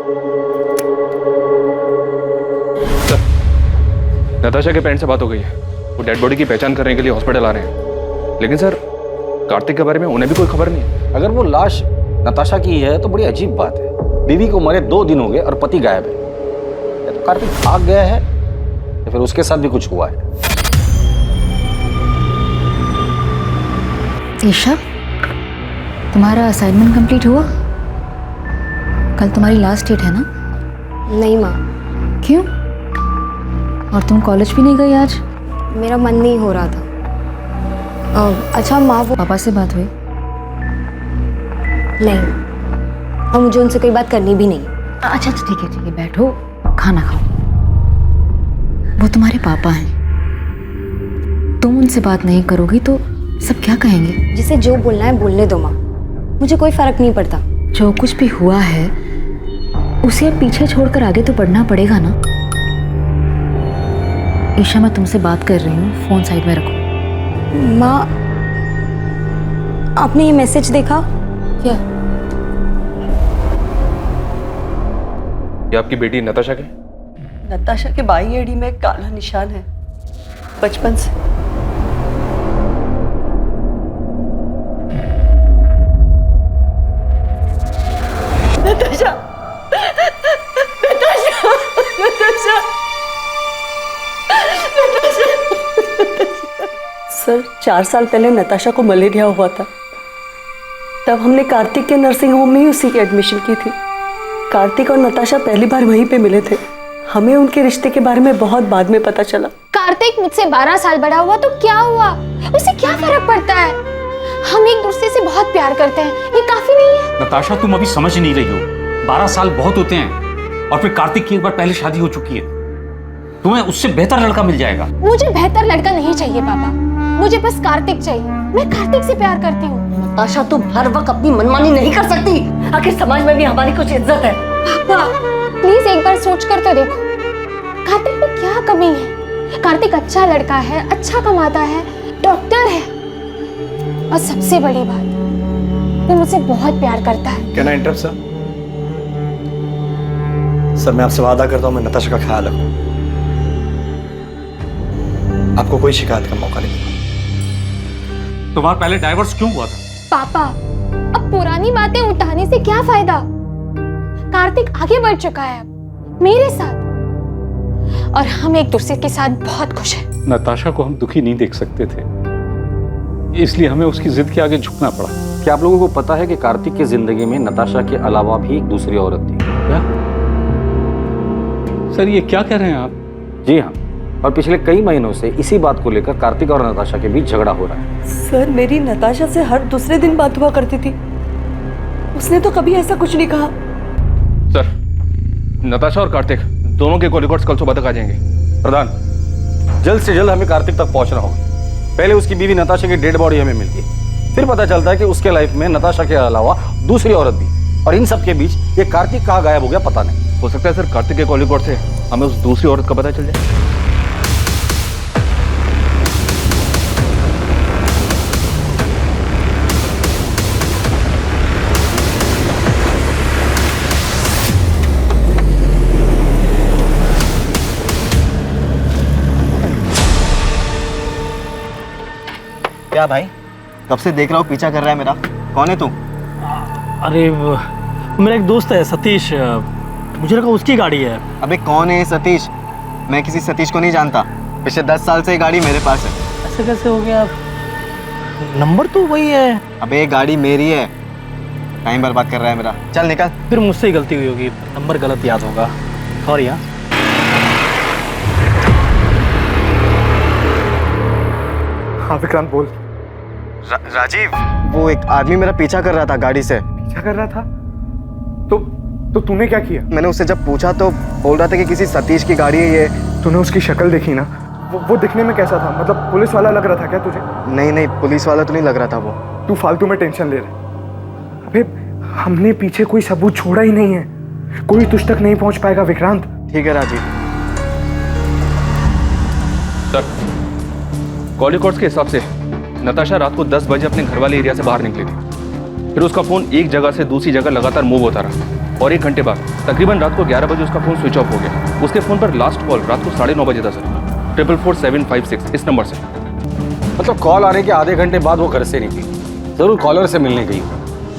नताशा के पेरेंट्स से बात हो गई है, वो डेड बॉडी की पहचान करने के लिए हॉस्पिटल आ रहे हैं। लेकिन सर, कार्तिक के बारे में उन्हें भी कोई खबर नहीं है। अगर वो लाश नताशा की है तो बड़ी अजीब बात है। बीवी को मरे 2 दिन हो गए और पति गायब है। या तो कार्तिक भाग गया है या फिर उसके साथ भी कुछ हुआ है। ईशा, तुम्हारा असाइनमेंट कंप्लीट हुआ? कल तुम्हारी लास्ट डेट है ना? नहीं माँ। क्यों? और तुम कॉलेज भी नहीं गई आज? मेरा मन नहीं हो रहा था। अच्छा माँ, वो पापा से बात हुई? नहीं, और मुझे उनसे कोई बात करनी भी नहीं। अच्छा ठीक है बैठो, खाना खाओ। वो तुम्हारे पापा हैं, तुम उनसे बात नहीं करोगी तो सब क्या कहेंगे? जिसे जो बोलना है बोलने दो माँ, मुझे कोई फर्क नहीं पड़ता। जो कुछ भी हुआ है उसे अब पीछे छोड़कर आगे तो बढ़ना पड़ेगा ना। ईशा, मैं तुमसे बात कर रही हूँ, फोन साइड में रखो। माँ, आपने ये मैसेज देखा क्या? ये आपकी बेटी नताशा के? नताशा के बाई एड़ी में एक काला निशान है, बचपन से। नताशा, नताशा, नताशा, नताशा। सर, 4 साल पहले नताशा को मलेरिया हुआ था। तब हमने कार्तिक के नर्सिंग होम में ही उसी की एडमिशन की थी। कार्तिक और नताशा पहली बार वहीं पे मिले थे। हमें उनके रिश्ते के बारे में बहुत बाद में पता चला। कार्तिक मुझसे 12 साल बड़ा हुआ तो क्या हुआ, उसे क्या फर्क पड़ता है? हम एक दूसरे से बहुत प्यार करते हैं, ये काफी नहीं है? नताशा, तुम अभी समझ नहीं रही हो। 12 साल बहुत होते हैं, और फिर कार्तिक की एक बार पहले शादी हो चुकी है। तुम्हें उससे बेहतर लड़का मिल जाएगा। मुझे बेहतर लड़का नहीं चाहिए पापा, मुझे बस कार्तिक चाहिए। मैं कार्तिक से प्यार करती हूँ। नताशा, तुम हर वक्त अपनी मनमानी नहीं कर सकती। आखिर समाज में भी हमारी कुछ इज्जत है। पापा प्लीज एक बार सोच कर तो देखो, कार्तिक में क्या कमी है? कार्तिक अच्छा लड़का है, अच्छा कमाता है, डॉक्टर है, और सबसे बड़ी बात, वो मुझसे बहुत प्यार करता है। Can I interrupt sir? Sir, मैं आपसे वादा करता हूँ मैं नताशा का ख्याल रखूँ। आपको कोई शिकायत का मौका नहीं दूंगा। तुम्हारा पहले डाइवोर्स क्यों हुआ था? पापा, अब पुरानी बातें उठाने से क्या फायदा? कार्तिक आगे बढ़ चुका है अब मेरे साथ, और हम एक दूसरे के साथ बहुत खुश हैं। नताशा को हम दुखी नहीं देख सकते थे, इसलिए हमें उसकी जिद के आगे झुकना पड़ा। क्या आप लोगों को पता है कि कार्तिक की जिंदगी में नताशा के अलावा भी एक दूसरी औरत थी? क्या? सर, ये क्या कह रहे हैं आप? जी हाँ, और पिछले कई महीनों से इसी बात को लेकर कार्तिक और नताशा के बीच झगड़ा हो रहा है। सर, मेरी नताशा से हर दूसरे दिन बात हुआ करती थी, उसने तो कभी ऐसा कुछ नहीं कहा। सर, नताशा और कार्तिक दोनों के कॉल रिकॉर्ड्स कल सुबह तक आ जाएंगे। प्रधान, जल्द से जल्द हमें कार्तिक तक पहुंचना होगा। पहले उसकी बीवी नताशा की डेड बॉडी हमें मिलती है, फिर पता चलता है कि उसके लाइफ में नताशा के अलावा दूसरी औरत भी, और इन सब के बीच ये कार्तिक कहाँ गायब हो गया पता नहीं। हो सकता है सर कार्तिक के कॉल रिकॉर्ड से हमें उस दूसरी औरत का पता चल जाए। क्या भाई, कब से देख रहा हूँ पीछा कर रहा है मेरा? कौन है तू? अरे मेरा एक दोस्त है सतीश, मुझे लगा उसकी गाड़ी है। अबे कौन है सतीश? मैं किसी सतीश को नहीं जानता। पिछले 10 साल से ये गाड़ी मेरे पास है। ऐसे कैसे हो गया? नंबर तो वही है। अबे ये गाड़ी मेरी है। टाइम बर्बाद कर रहा है मेरा, चल निकल। फिर मुझसे ही गलती हुई होगी, नंबर गलत याद होगा, सॉरी। हाँ हाँ विक्रांत बोल। राजीव, वो एक आदमी मेरा पीछा कर रहा था गाड़ी से। पीछा कर रहा था? तो तूने क्या किया? मैंने उससे जब पूछा तो बोल रहा था कि किसी सतीश की गाड़ी है ये। तूने उसकी शक्ल देखी ना? वो दिखने में कैसा था? मतलब पुलिस वाला लग रहा था क्या तुझे? नहीं, पुलिस वाला तो नहीं लग रहा था वो। तू फालतू में टेंशन ले रहा। अबे हमने पीछे कोई सबूत छोड़ा ही नहीं है, कोई तुझ तक नहीं पहुंच पाएगा विक्रांत। ठीक है राजीव। सर, कॉल रिकॉर्ड्स के हिसाब से नताशा रात को 10 बजे अपने घर वाले एरिया से बाहर निकली थी। फिर उसका फोन एक जगह से दूसरी जगह लगातार मूव होता रहा, और 1 घंटे बाद तकरीबन रात को 11 बजे उसका फोन स्विच ऑफ हो गया। उसके फोन पर लास्ट कॉल रात को 9:30 बजे था सर, 44756 इस नंबर से। मतलब कॉल आने के आधे घंटे बाद वो घर से निकली, जरूर कॉलर से मिलने गई।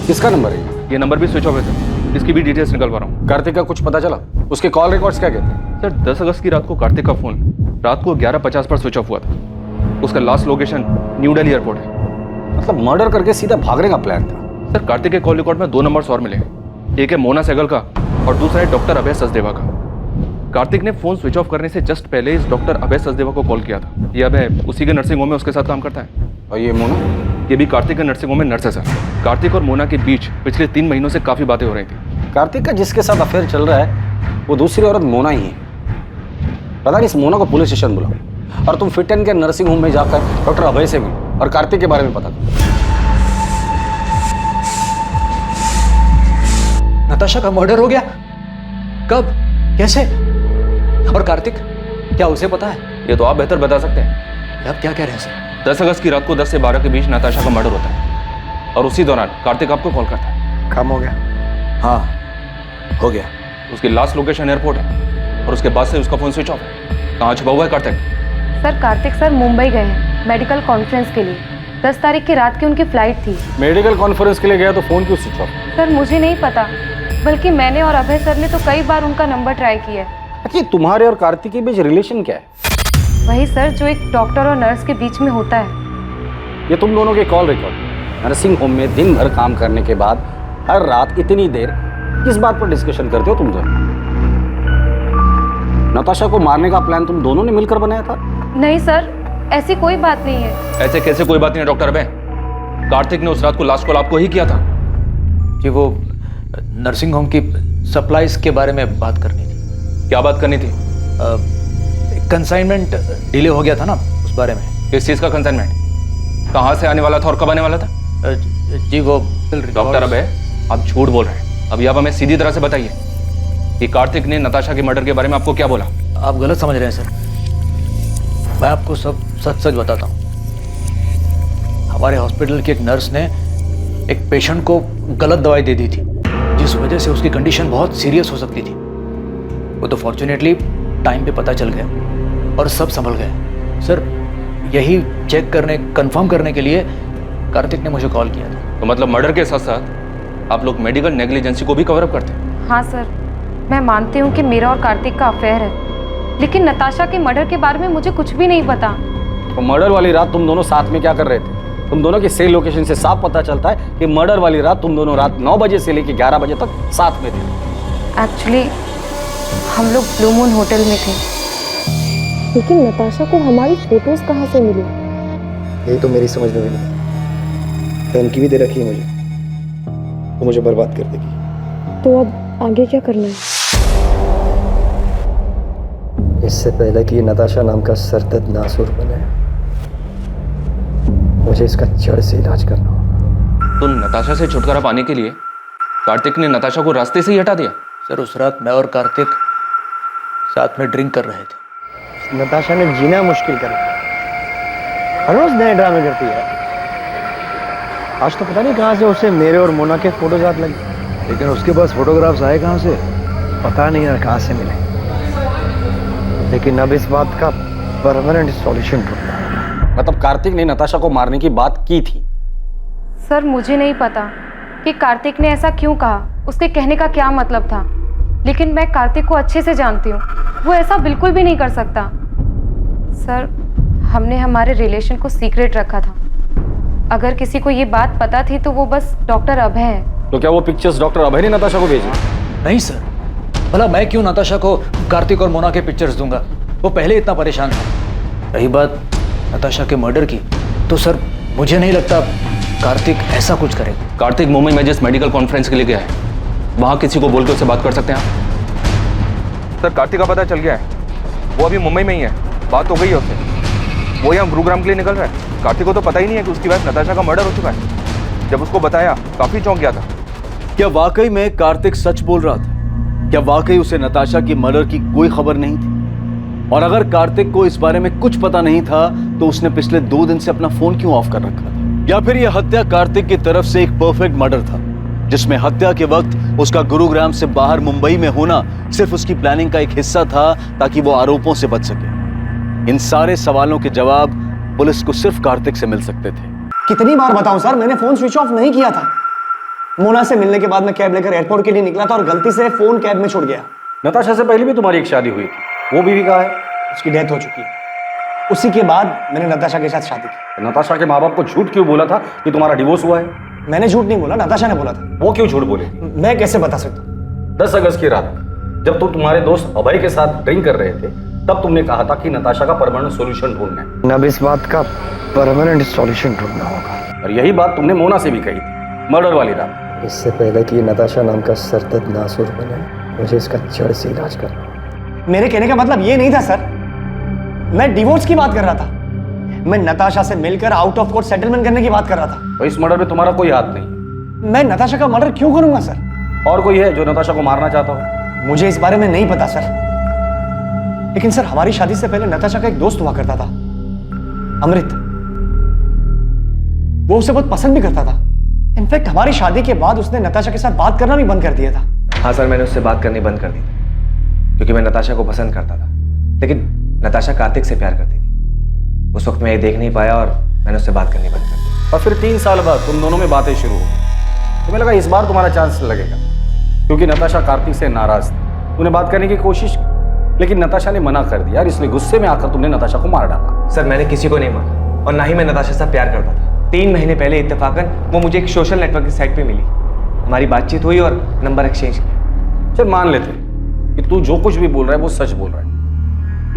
किसका नंबर है ये? नंबर भी स्विच ऑफ है सर, इसकी भी डिटेल्स निकल पा रहा हूँ। कार्तिक का कुछ पता चला? उसके कॉल रिकॉर्ड्स क्या कहते हैं? सर 10 अगस्त की रात को कार्तिक का फोन रात को 11:50 पर स्विच ऑफ हुआ था। उसका last location new Delhi airport है। मतलब मर्डर करके सीधा भागने का प्लान था। सर कार्तिक के कॉल रिकॉर्ड में 2 नंबर्स और मिले, एक है मोना सहगल का और दूसरा है डॉक्टर अभय सचदेवा का। कार्तिक ने फोन स्विच ऑफ करने से जस्ट पहले इस डॉक्टर अभय सचदेवा को कॉल किया था। ये अभय उसी के नर्सिंग होम में उसके साथ काम करता है। और ये मोना? ये भी कार्तिक के नर्सिंग होम में नर्स है सर। कार्तिक और मोना के बीच पिछले 3 महीनों से काफी बातें हो रही थी। कार्तिक का जिसके साथ अफेयर चल रहा है वो दूसरी औरत मोना ही है। पता नहीं, इस मोना को पुलिस स्टेशन बुलाओ और तुम फिट एंड के नर्सिंग होम में जाकर डॉक्टर अभय से मिलो और कार्तिक के बारे में पता करो। नताशा का मर्डर हो गया? कब? कैसे? और कार्तिक, क्या उसे पता है? ये तो आप बेहतर बता सकते हैं। आप क्या कह रहे हैं सर? 10 अगस्त की रात को 10 से 12 के बीच नताशा का मर्डर होता है और उसी दौरान कार्तिक आपको कॉल करता है। काम हो गया? हाँ, हो गया। उसकी लास्ट लोकेशन एयरपोर्ट है और उसके बाद से उसका फोन स्विच ऑफ है। कहाँ छुपा हुआ है कार्तिक? सर कार्तिक सर मुंबई गए हैं मेडिकल कॉन्फ्रेंस के लिए। 10 तारीख की रात की उनकी फ्लाइट थी। मेडिकल कॉन्फ्रेंस के लिए गया तो फोन क्यों स्विच ऑफ? सर मुझे नहीं पता, बल्कि मैंने और अभय सर ने तो कई बार उनका नंबर ट्राई किया है। अच्छा, तुम्हारे और कार्तिक के बीच रिलेशन क्या है? वही सर जो एक डॉक्टर और नर्स के बीच में होता है। ये तुम दोनों के कॉल रिकॉर्ड। नर्सिंग होम में दिन भर काम करने के बाद हर रात इतनी देर किस बात पर डिस्कशन करते हो तुम दोनों? नताशा को मारने का प्लान तुम दोनों ने मिलकर बनाया था? नहीं सर, ऐसी कोई बात नहीं है। ऐसे कैसे कोई बात नहीं है डॉक्टर अभय? कार्तिक ने उस रात को लास्ट कॉल आपको ही किया था। कि वो नर्सिंग होम की सप्लाईज के बारे में बात करनी थी। क्या बात करनी थी? कंसाइनमेंट डिले हो गया था ना, उस बारे में। किस चीज का कंसाइनमेंट? कहाँ से आने वाला था और कब आने वाला था? जी वो डॉक्टर अभय, आप झूठ बोल रहे हैं। अभी आप हमें सीधी तरह से बताइए कि कार्तिक ने नताशा के मर्डर के बारे में आपको क्या बोला? आप गलत समझ रहे हैं सर। मैं आपको सब सच सच बताता हूँ। हमारे हॉस्पिटल की एक नर्स ने एक पेशेंट को गलत दवाई दे दी थी, जिस वजह से उसकी कंडीशन बहुत सीरियस हो सकती थी। वो तो फॉर्चुनेटली टाइम पे पता चल गया और सब संभल गए। सर यही चेक करने, कंफर्म करने के लिए कार्तिक ने मुझे कॉल किया था। तो मतलब मर्डर के साथ साथ आप लोग मेडिकल नेग्लिजेंसी को भी कवर अप करते हैं? हाँ सर, मैं मानती हूँ कि मेरा और कार्तिक का अफेयर है, लेकिन नताशा के मर्डर के बारे में मुझे कुछ भी नहीं पता। तो मर्डर वाली रात तुम दोनों साथ में क्या कर रहे थे? तुम दोनों की सेल लोकेशन से साफ पता चलता है कि मर्डर वाली रात तुम दोनों रात 9 बजे से लेकर 11 बजे तक साथ में थे। एक्चुअली हम लोग ब्लू मून होटल में थे। लेकिन नताशा को हमारी फोटोज कहाँ से मिली? यही तो मेरी समझ में भी नहीं। धमकी भी दे रखी है मुझे, वो मुझे बर्बाद कर देगी। तो अब आगे क्या करना है? इससे पहले कि नताशा नाम का सरदर्द नासुर बने, मुझे इसका जड़ से इलाज करना होगा। तो नताशा से छुटकारा पाने के लिए कार्तिक ने नताशा को रास्ते से ही हटा दिया? सर उस रात मैं और कार्तिक साथ में ड्रिंक कर रहे थे। नताशा ने जीना मुश्किल कर रखा। हर रोज नए ड्रामे करती है। आज तो पता नहीं कहाँ से उसे मेरे और मोना के फोटोज याद लगे। लेकिन उसके पास फोटोग्राफ्स आए कहाँ से? पता नहीं यार कहाँ से मिले। लेकिन अब इस बात का परमानेंट सॉल्यूशन ढूंढना है। मतलब कार्तिक ने नताशा को मारने की बात की थी? सर मुझे नहीं पता कि कार्तिक ने ऐसा क्यों कहा, उसके कहने का क्या मतलब था, लेकिन मैं कार्तिक को अच्छे से जानती हूँ। वो ऐसा बिल्कुल भी नहीं कर सकता। सर हमने हमारे रिलेशन को सीक्रेट रखा था। अगर किसी को ये बात पता थी तो वो बस डॉक्टर अभय है। तो क्या वो पिक्चर्स डॉक्टर अभय ने नताशा को भेजी? नहीं सर, भला मैं क्यों नताशा को कार्तिक और मोना के पिक्चर्स दूंगा? वो पहले इतना परेशान था। रही बात नताशा के मर्डर की, तो सर मुझे नहीं लगता कार्तिक ऐसा कुछ करेगा। कार्तिक मुंबई में जिस मेडिकल कॉन्फ्रेंस के लिए गया है, वहां किसी को बोल के उससे बात कर सकते हैं आप? सर कार्तिक का पता चल गया है, वो अभी मुंबई में ही है। बात हो गई है उससे, वो यहाँ गुरुग्राम के लिए निकल रहा है। कार्तिक को तो पता ही नहीं है कि उसकी वाइफ नताशा का मर्डर हो चुका है। जब उसको बताया काफी चौंक गया था। क्या वाकई में कार्तिक सच बोल रहा था? क्या वाकई उसे नताशा की मर्डर की कोई खबर नहीं थी? और अगर कार्तिक को इस बारे में कुछ पता नहीं था तो उसने पिछले 2 दिन से अपना फोन क्यों ऑफ कर रखा था? या फिर यह हत्या कार्तिक की तरफ से एक परफेक्ट मर्डर था, जिसमें हत्या के वक्त उसका गुरुग्राम से बाहर मुंबई में होना सिर्फ उसकी प्लानिंग का एक हिस्सा था, ताकि वो आरोपों से बच सके? इन सारे सवालों के जवाब पुलिस को सिर्फ कार्तिक से मिल सकते थे। कितनी बार बताऊं सर, मैंने फोन स्विच ऑफ नहीं किया था। मोना से मिलने के बाद मैं कैब लेकर एयरपोर्ट के लिए निकला था और गलती से फोन कैब में छूट गया। नताशा से पहले भी तुम्हारी एक शादी हुई थी, वो बीवी कहाँ है? उसकी डेथ हो चुकी है। उसी के बाद मैंने नताशा के साथ शादी की। नताशा के माँ बाप को झूठ क्यों बोला था कि तुम्हारा डिवोर्स हुआ है? मैंने झूठ नहीं बोला, नताशा ने बोला था। वो क्यों झूठ बोले? मैं कैसे बता सकता हूँ? 10 अगस्त की रात जब तुम तुम्हारे दोस्त अभय के साथ ड्रिंक कर रहे थे, तब तुमने कहा था कि नताशा का परमानेंट सॉल्यूशन ढूंढना है। अब इस बात का परमानेंट सॉल्यूशन ढूंढना होगा। और यही बात तुमने मोना से भी कही थी मर्डर वाली रात। इससे पहले कि नताशा नाम का सरदर्द नासुर बने, मुझे इसका जड़ से इलाज करना। मेरे कहने का मतलब ये नहीं था सर, मैं डिवोर्स की बात कर रहा था। मैं नताशा से मिलकर आउट ऑफ कोर्ट सेटलमेंट करने की बात कर रहा था। तो इस मर्डर में तुम्हारा कोई हाथ नहीं। मैं नताशा का मर्डर क्यों करूंगा सर? और कोई है जो नताशा को मारना चाहता हो? मुझे इस बारे में नहीं पता सर, लेकिन सर हमारी शादी से पहले नताशा का एक दोस्त हुआ करता था, अमृत। वो उसे बहुत पसंद भी करता था। इनफैक्ट हमारी शादी के बाद उसने नताशा के साथ बात करना भी बंद कर दिया था। हाँ सर, मैंने उससे बात करनी बंद कर दी क्योंकि मैं नताशा को पसंद करता था, लेकिन नताशा कार्तिक से प्यार करती थी। उस वक्त मैं ये देख नहीं पाया और मैंने उससे बात करनी बंद कर दी। और फिर 3 साल बाद तुम दोनों में बातें शुरू हो गई। तुम्हें लगा इस बार तुम्हारा चांस लगेगा, क्योंकि नताशा कार्तिक से नाराज थी। उन्हें बात करने की कोशिश की, लेकिन नताशा ने मना कर दिया और इसलिए गुस्से में आकर तुमने नताशा को मार डाला। सर मैंने किसी को नहीं मारा और ना ही मैं नताशा से प्यार करता था। 3 महीने पहले इत्तेफाकन वो मुझे एक सोशल नेटवर्क की साइट पे मिली। हमारी बातचीत हुई और नंबर एक्सचेंज किया। चल मान लेते कि तू जो कुछ भी बोल रहा है वो सच बोल रहा है।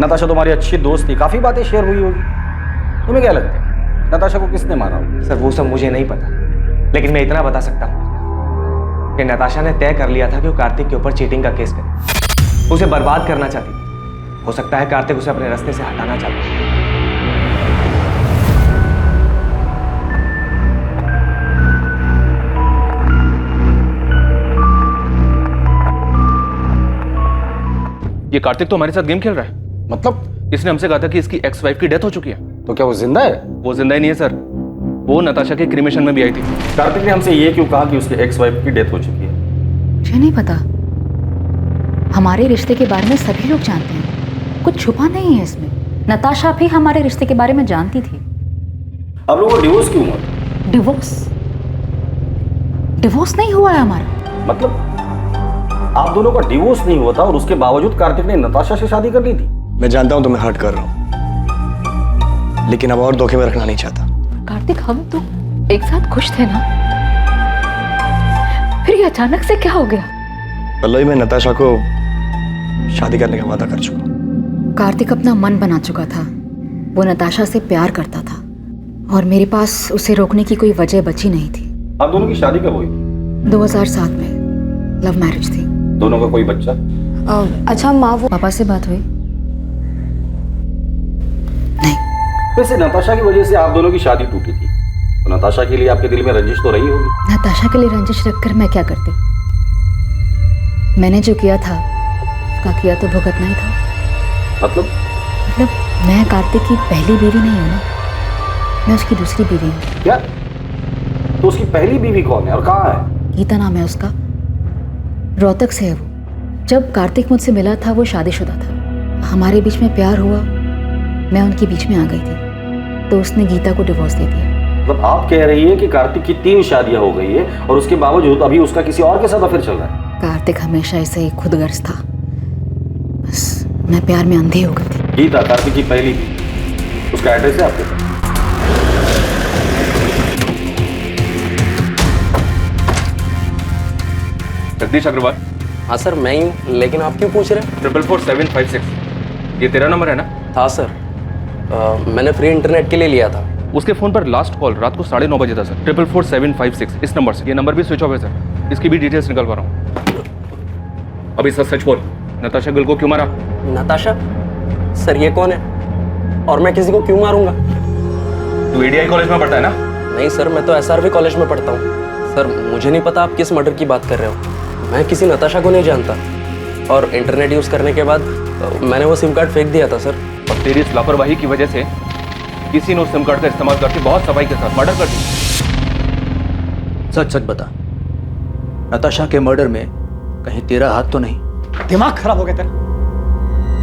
नताशा तुम्हारी अच्छी दोस्त थी, काफी बातें शेयर हुई होगी। तुम्हें क्या लगता है नताशा को किसने मारा होगा? सर वो सब मुझे नहीं पता, लेकिन मैं इतना बता सकता हूँ कि नताशा ने तय कर लिया था कि वो कार्तिक के ऊपर चीटिंग का केस करे। उसे बर्बाद करना चाहती थी। हो सकता है कार्तिक उसे अपने रास्ते से हटाना चाहता है। ये कार्तिक तो हमारे साथ गेम खेल रहा है। मतलब इसने हमसे कहा था कि इसकी एक्स वाइफ की डेथ हो चुकी है। तो क्या वो जिंदा है? वो जिंदा ही नहीं है सर, वो नताशा के क्रिमेशन में भी आई थी। कार्तिक ने हमसे ये क्यों कहा कि उसकी एक्स वाइफ की डेथ हो चुकी है? मुझे नहीं पता। हमारे रिश्ते के बारे में सभी लोग जानते हैं, कुछ छुपा नहीं है इसमें। नताशा भी हमारे रिश्ते के बारे में जानती थी। अब लोगों को डिवोर्स क्यों हुआ? डिवोर्स नहीं हुआ है हमारा। मतलब आप दोनों का डिवोर्स नहीं हुआ था और उसके बावजूद कार्तिक ने नताशा से शादी कर ली थी। मैं जानता हूं तुम्हें हर्ट कर रहा हूं, लेकिन अब और धोखे में रखना नहीं चाहता। कार्तिक, हम तो एक साथ खुश थे ना, फिर ये अचानक से क्या हो गया? पल्लवी, मैं नताशा को शादी करने का वादा कर चुका। कार्तिक अपना मन बना चुका था। वो नताशा से प्यार करता था और मेरे पास उसे रोकने की कोई वजह बची नहीं थी। आप दोनों की शादी कब हुई थी? 2007 में लव मैरिज थी। दोनों का कोई बच्चा? अच्छा माँ, वो पापा से बात हुई? वैसे नताशा की वजह से आप दोनों की शादी टूटी थी, तो नताशा के लिए आपके दिल में रंजिश तो रही होगी। नताशा के लिए रंजिश रखकर मैं क्या करती? मैंने जो किया था उसका किया तो भुगतना ही था। मतलब मैं कार्तिक की पहली बीवी नहीं हूँ ना, मैं उसकी दूसरी बीवी हूँ। क्या? तो उसकी पहली बीवी कौन है और कहाँ है? गीता नाम है उसका, रोहतक से है वो। जब कार्तिक मुझसे मिला था वो शादीशुदा था। हमारे बीच में प्यार हुआ, मैं उनके बीच में आ गई थी, तो उसने गीता को डिवोर्स दे दिया। मतलब आप कह रही हैं कि कार्तिक की 3 शादियां हो गई है और उसके बावजूद अभी उसका किसी और के साथ अफेयर चल रहा है? कार्तिक हमेशा ऐसे ही खुदगर्ज था, बस मैं प्यार में अंधी हो गई थी। गीता कार्तिक की पहली बीवी, उसका एड्रेस है आपके पास? जगदीश अग्रवाल। हाँ सर मैं ही हूँ, लेकिन आप क्यों पूछ रहे हैं? 444756 ये तेरा नंबर है ना? हाँ सर, मैंने फ्री इंटरनेट के लिए लिया था। उसके फोन पर लास्ट कॉल रात को 9:30 बजे था सर। 444756 इस नंबर से। ये नंबर भी स्विच ऑफ है सर, इसकी भी डिटेल्स निकलवा रहा हूँ। अभी सर सच बोल, नताशा गिल को क्यों मारा? नताशा? सर ये कौन है और मैं किसी को क्यों मारूंगा? तू एडीआई कॉलेज में पढ़ता है ना? नहीं सर, मैं तो एसआरवी कॉलेज में पढ़ता हूँ। सर मुझे नहीं पता आप किस मर्डर की बात कर रहे हो। मैं किसी नताशा को नहीं जानता और इंटरनेट यूज़ करने के बाद मैंने वो सिम कार्ड फेंक दिया था सर। और तेरी इस लापरवाही की वजह से किसी ने उस सिम कार्ड का इस्तेमाल करके बहुत सफाई के साथ मर्डर कर दिया। सच सच बता, नताशा के मर्डर में कहीं तेरा हाथ तो नहीं? दिमाग खराब हो गया तेरा?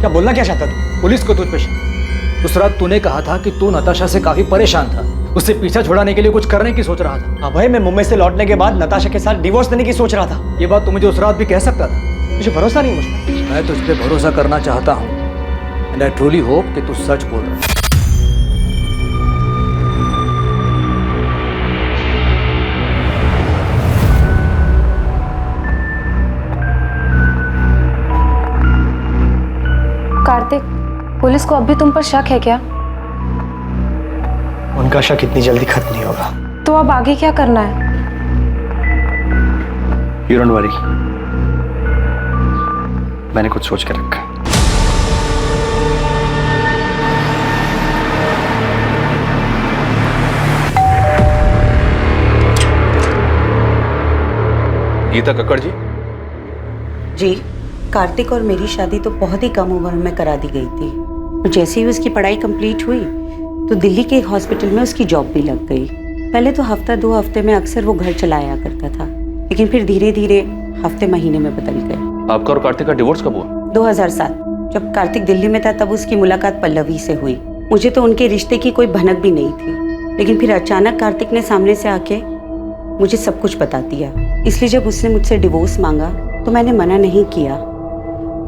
क्या बोलना क्या चाहता तू? पुलिस को तुझ पे शक। उस रात तूने कहा था कि तू नताशा से काफी परेशान था, उससे पीछा छुड़ाने के लिए कुछ करने की सोच रहा था। अभय, मैं मुंबई से लौटने के बाद नताशा के साथ डिवोर्स देने की सोच रहा था। ये बात तू मुझे उस रात भी कह सकता था। मुझे भरोसा नहीं मुझ पर। मैं तुझ पे भरोसा करना चाहता हूँ एंड आई ट्रूली होप कि तू सच बोल रहा है। कार्तिक, पुलिस को अब भी तुम पर शक है क्या? उनका शक इतनी जल्दी खत्म नहीं होगा। तो अब आगे क्या करना है? You don't worry, मैंने कुछ सोच कर रखा है। गीता कक्कड़ जी। जी, कार्तिक और मेरी शादी तो बहुत ही कम उम्र में करा दी गई थी और जैसे ही उसकी पढ़ाई कंप्लीट हुई तो दिल्ली के एक हॉस्पिटल में उसकी जॉब भी लग गई। पहले तो हफ्ता 2 हफ्ते में अक्सर वो घर चलाया करता था, लेकिन फिर धीरे धीरे हफ्ते महीने में बदल गए। आपका और कार्तिक का डिवोर्स कब हुआ? 2007 जब कार्तिक दिल्ली में था तब उसकी मुलाकात पल्लवी से हुई। मुझे तो उनके रिश्ते की कोई भनक भी नहीं थी, लेकिन फिर अचानक कार्तिक ने सामने से आके मुझे सब कुछ बता दिया। इसलिए जब उसने मुझसे डिवोर्स मांगा तो मैंने मना नहीं किया।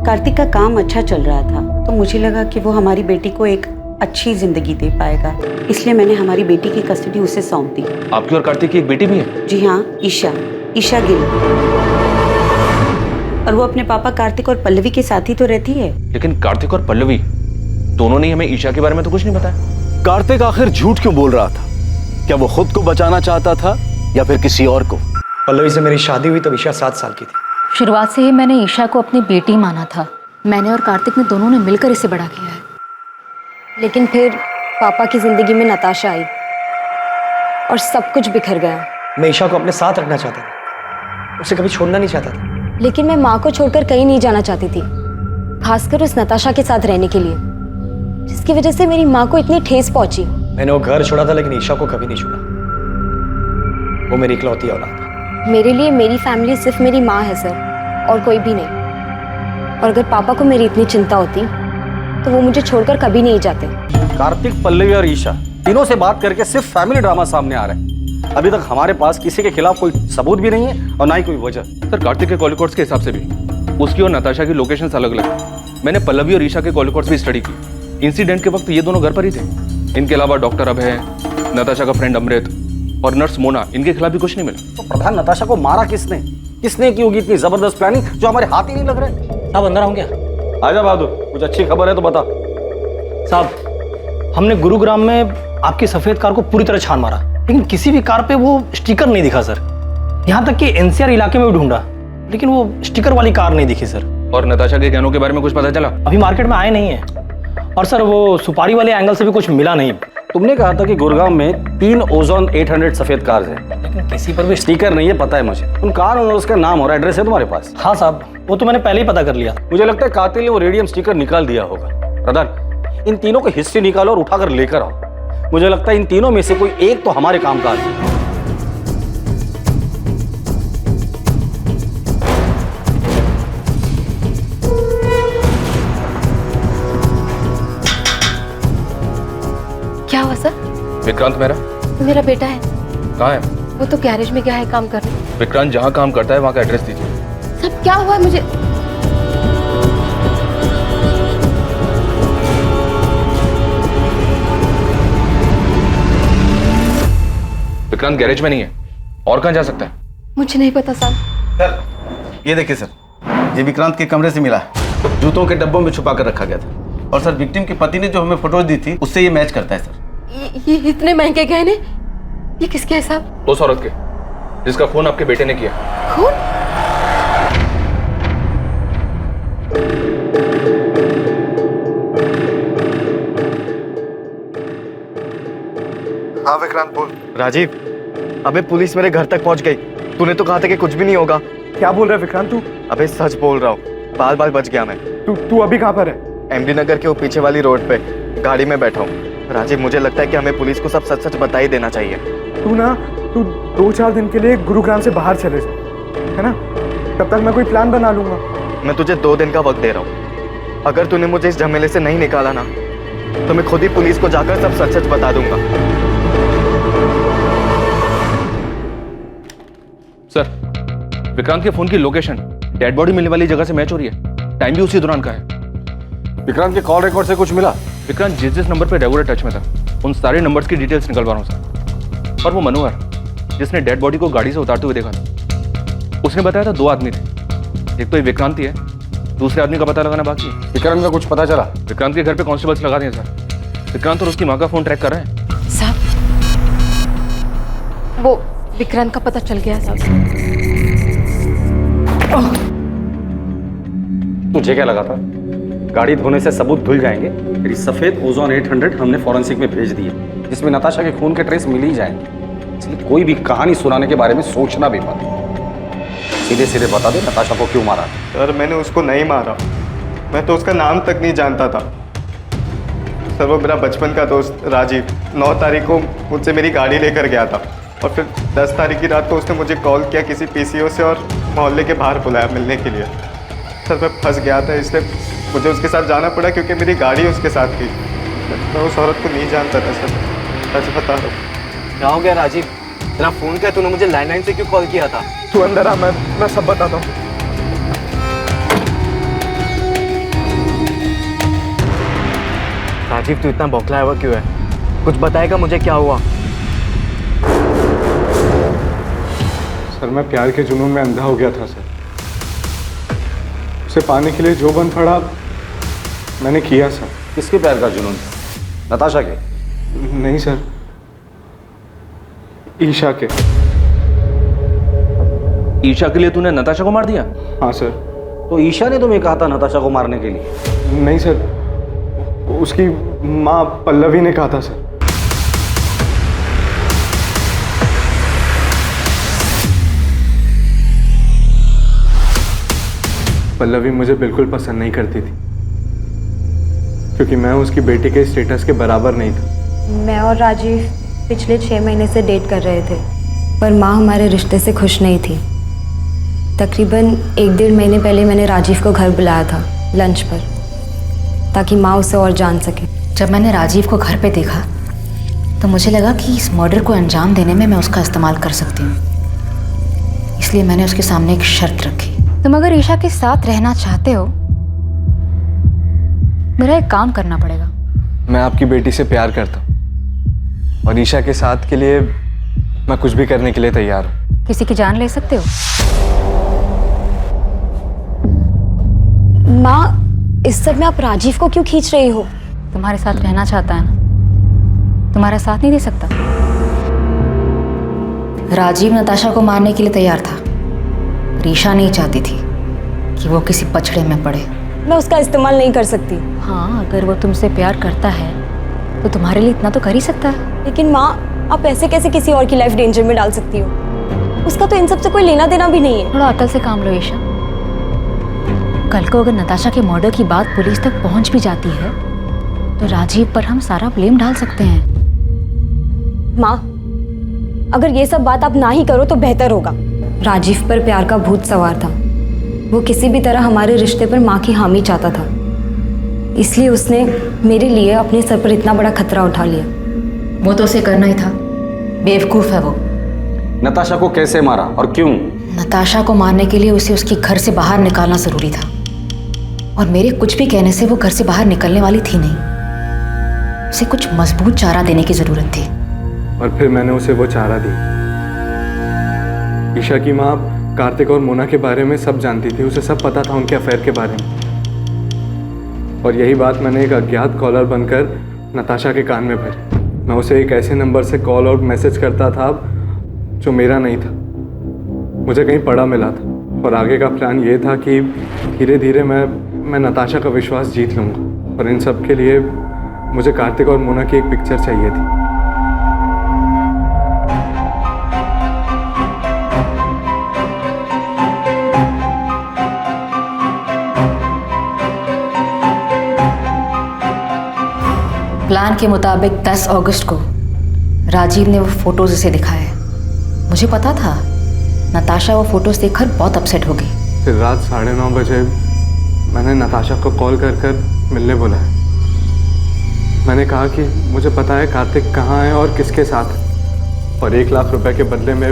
कार्तिक का काम अच्छा चल रहा था तो मुझे लगा कि वो हमारी बेटी को एक अच्छी जिंदगी दे पाएगा, इसलिए मैंने हमारी बेटी की कस्टडी उसे सौंप दी। आपकी और कार्तिक की एक बेटी भी है? जी हाँ, ईशा गिल। और वो अपने पापा कार्तिक और पल्लवी के साथ ही तो रहती है। लेकिन कार्तिक और पल्लवी दोनों ने हमें ईशा के बारे में तो कुछ नहीं बताया। कार्तिक आखिर झूठ क्यों बोल रहा था? क्या वो खुद को बचाना चाहता था या फिर किसी और को? पल्लवी से मेरी शादी हुई तब ईशा 7 साल की थी। शुरुआत से ही मैंने ईशा को अपनी बेटी माना था। मैंने और कार्तिक ने दोनों ने मिलकर इसे बड़ा किया है। लेकिन फिर पापा की जिंदगी में नताशा आई और सब कुछ बिखर गया। मैं ईशा को अपने साथ रखना चाहता था, उसे कभी छोड़ना नहीं चाहता था। लेकिन मैं माँ को छोड़कर कहीं नहीं जाना चाहती थी, खासकर उस नताशा के साथ रहने के लिए, जिसकी वजह से मेरी माँ को इतनी ठेस पहुंची। मैंने वो घर छोड़ा था लेकिन ईशा को कभी नहीं छोड़ा। वो मेरी इकलौती औलाद है। मेरे लिए मेरी फैमिली सिर्फ मेरी माँ है सर, और कोई भी नहीं। और अगर पापा को मेरी इतनी चिंता होती तो वो मुझे छोड़कर कभी नहीं जाते। कार्तिक, पल्लवी और ईशा तीनों से बात करके सिर्फ फैमिली ड्रामा सामने आ रहा है। अभी तक हमारे पास किसी के खिलाफ कोई सबूत भी नहीं है और ना ही कोई वजह। सर, कार्तिक के कॉल रिकॉर्ड्स के हिसाब से भी उसकी और नताशा की लोकेशंस अलग अलग है। मैंने पल्लवी और ईशा के कॉल रिकॉर्ड्स भी स्टडी की। इंसिडेंट के वक्त ये दोनों घर पर ही थे। इनके अलावा डॉक्टर अभय, नताशा का फ्रेंड अमृत और नर्स मोना, इनके खिलाफ भी कुछ नहीं मिला। तो प्रधान, नताशा को मारा किसने की होगी इतनी जबरदस्त प्लानिंग जो हमारे हाथ ही नहीं लग रहे? साहब अंदर आऊं क्या? आजा बहादुर, कुछ अच्छी खबर है तो बता। साहब, हमने गुरुग्राम में आपकी सफेद कार को पूरी तरह छान मारा, लेकिन किसी भी कार पे वो स्टिकर नहीं दिखा सर। यहाँ तक कि एनसीआर इलाके में भी ढूंढा, लेकिन वो स्टिकर वाली कार नहीं दिखी सर। और नताशा के गहनों के बारे में कुछ पता चला? अभी मार्केट में आए नहीं है। और सर, वो सुपारी वाले एंगल से भी कुछ मिला नहीं। तुमने कहा था कि गुड़गांव में 3 ओजोन 800 सफेद कार्स हैं, लेकिन किसी पर भी स्टिकर नहीं है, पता है मुझे। उन कार और उसका नाम और एड्रेस है तुम्हारे पास? हाँ साहब, वो तो मैंने पहले ही पता कर लिया। मुझे लगता है कातिल ने वो रेडियम स्टिकर निकाल दिया होगा। प्रधान, इन तीनों की हिस्ट्री निकालो और उठाकर लेकर आओ। मुझे लगता है इन तीनों में से कोई एक तो हमारे काम का है। क्या हुआ सर? विक्रांत मेरा बेटा है। कहाँ है? वो तो गैरेज में गया है काम करने। विक्रांत जहाँ काम करता है वहाँ का एड्रेस दीजिए। सब क्या हुआ है मुझे? विक्रांत गैरेज में नहीं है, और कहाँ जा सकता है? मुझे नहीं पता साहब। सर, ये देखिए सर, ये विक्रांत के कमरे से मिला है। जूतों के डब्बों में छुपा कर रखा गया था। और सर, विक्टिम के पति ने जो हमें फोटोज दी थी उससे ये मैच करता है सर। ये इतने महंगे गहने, ये किसके है साहब? उस औरत के जिसका खून आपके बेटे ने किया। खून? हाँ विक्रांत बोल। राजीव, अबे पुलिस मेरे घर तक पहुंच गई। तूने तो कहा था कि कुछ भी नहीं होगा। क्या बोल रहा है विक्रांत तू? अबे सच बोल रहा हूँ, बाल बाल बच गया मैं। तू अभी कहाँ पर है? एमडी नगर के वो पीछे वाली रोड पे गाड़ी में बैठा हूँ। राजीव, मुझे लगता है कि हमें पुलिस को सब सच सच बता ही देना चाहिए। तू 2-4 दिन के लिए गुरुग्राम से बाहर चले जा, है ना? तब तक मैं कोई प्लान बना लूंगा। मैं तुझे 2 दिन का वक्त दे रहा हूँ। अगर तूने मुझे इस झमेले से नहीं निकाला ना, तो मैं खुद ही पुलिस को जाकर सब सच सच बता दूंगा। सर, विक्रांत के फोन की लोकेशन डेड बॉडी मिलने वाली जगह से मैच हो रही है। टाइम भी उसी दौरान का है। विक्रांत के कॉल रिकॉर्ड से कुछ मिला? विक्रांत जिस नंबर पर रेगुलर टच में था उन सारे नंबर्स की डिटेल्स निकलवा रहा हूँ सर। और वो मनोहर जिसने डेड बॉडी को गाड़ी से उतारते हुए देखा था, उसने बताया था 2 आदमी थे। एक तो ये विक्रांति है दूसरे आदमी का पता लगाना बाकी है। विक्रांत का कुछ पता चला? विक्रांत के घर पे कांस्टेबल्स लगा दिए सर। विक्रांत और उसकी माँ का फोन ट्रैक कर रहे हैं। साहब, वो विक्रांत का पता चल गया साहब। तुझे क्या लगा था गाड़ी धोने से सबूत धुल जाएंगे? मेरी सफेद ओजोन 800 हमने फॉरेंसिक में भेज दी है, जिसमें नताशा के खून के ट्रेस मिल ही जाएंगे। इसलिए कोई भी कहानी सुनाने के बारे में सोचना भी मत। सीधे सीधे बता दे नताशा को क्यों मारा? सर मैंने उसको नहीं मारा, मैं तो उसका नाम तक नहीं जानता था। सर वो मेरा बचपन का दोस्त राजीव 9 तारीख को मुझसे मेरी गाड़ी लेकर गया था और फिर 10 तारीख की रात को उसने मुझे कॉल किया किसी पीसीओ से और मोहल्ले के बाहर बुलाया मिलने के लिए। सर मैं फंस गया था, इसलिए मुझे उसके साथ जाना पड़ा क्योंकि मेरी गाड़ी उसके साथ थी। मैं उस औरत को नहीं जानता था सर, सच बता रहा हूँ। क्या हो गया राजीव? तेरा फोन क्या, तूने मुझे लैंडलाइन से क्यों कॉल किया था? तू अंदर आ, मैं सब बताता हूँ। राजीव तू इतना बौखलाया हुआ क्यों है? कुछ बताएगा मुझे क्या हुआ? सर मैं प्यार के जुनून में अंधा हो गया था सर। उसे पाने के लिए जो बन पड़ा मैंने किया सर। किसके प्यार का जुनून? नताशा के? नहीं सर, ईशा के। ईशा के लिए तूने नताशा को मार दिया? हाँ सर। तो ईशा ने तुम्हें कहा था नताशा को मारने के लिए? नहीं सर, उसकी माँ पल्लवी ने कहा था सर। पल्लवी मुझे बिल्कुल पसंद नहीं करती थी क्योंकि मैं उसकी बेटी के स्टेटस के बराबर नहीं था। मैं और राजीव पिछले 6 महीने से डेट कर रहे थे, पर माँ हमारे रिश्ते से खुश नहीं थी। तकरीबन 1-1.5 महीने पहले मैंने राजीव को घर बुलाया था लंच पर, ताकि माँ उसे और जान सके। जब मैंने राजीव को घर पे देखा तो मुझे लगा कि इस मर्डर को अंजाम देने में मैं उसका इस्तेमाल कर सकती हूँ, इसलिए मैंने उसके सामने एक शर्त रखी। तुम अगर ईशा के साथ रहना चाहते हो, मेरा एक काम करना पड़ेगा। मैं आपकी बेटी से प्यार करता हूँ और ईशा के साथ के लिए मैं कुछ भी करने के लिए तैयार हूँ। किसी की जान ले सकते हो? माँ, इस सब में आप राजीव को क्यों खींच रही हो? तुम्हारे साथ रहना चाहता है ना, तुम्हारा साथ नहीं दे सकता। राजीव नताशा को मारने के लिए तैयार था, ईशा नहीं चाहती थी कि वो किसी पछड़े में पड़े। मैं उसका इस्तेमाल नहीं कर सकती। हाँ, अगर वो तुमसे प्यार करता है तो तुम्हारे लिए इतना तो कर ही सकता है। लेकिन माँ, आप ऐसे कैसे किसी और की लाइफ डेंजर में डाल सकती हो? उसका तो इन सब से कोई लेना देना भी नहीं है। थोड़ा अकल से काम लो ईशा। कल को अगर नताशा के मर्डर की बात पुलिस तक पहुंच भी जाती है तो राजीव पर हम सारा ब्लेम डाल सकते हैं। माँ, अगर ये सब बात आप ना ही करो तो बेहतर होगा। राजीव पर प्यार का भूत सवार था। वो किसी भी तरह हमारे रिश्ते पर माँ की हामी चाहता था, इसलिए उसने मेरे लिए अपने सर पर इतना बड़ा खतरा उठा लिया। वो तो उसे करना ही था, बेवकूफ़ है वो। नताशा को कैसे मारा और क्यों? नताशा को मारने के लिए उसे उसके घर से बाहर निकालना जरूरी था, और मेरे कुछ भी कहने से वो घर से बाहर निकलने वाली थी नहीं। उसे कुछ मजबूत चारा देने की जरूरत थी। और फिर मैंने उसे वो चारा दी। ईशा की माँ कार्तिक और मोना के बारे में सब जानती थी, उसे सब पता था उनके अफेयर के बारे में। और यही बात मैंने एक अज्ञात कॉलर बनकर नताशा के कान में भरी। मैं उसे एक ऐसे नंबर से कॉल और मैसेज करता था जो मेरा नहीं था, मुझे कहीं पड़ा मिला था। और आगे का प्लान ये था कि धीरे धीरे मैं नताशा का विश्वास जीत लूँगा। और इन सब के लिए मुझे कार्तिक और मोना की एक पिक्चर चाहिए थी। प्लान के मुताबिक 10 अगस्त को राजीव ने वो फोटोज उसे दिखाए। मुझे पता था नताशा वो फोटोज देखकर बहुत अपसेट हो गई। फिर रात 9:30 बजे मैंने नताशा को कॉल कर मिलने बुलाया। मैंने कहा कि मुझे पता है कार्तिक कहाँ है और किसके साथ, और 1 लाख रुपए के बदले में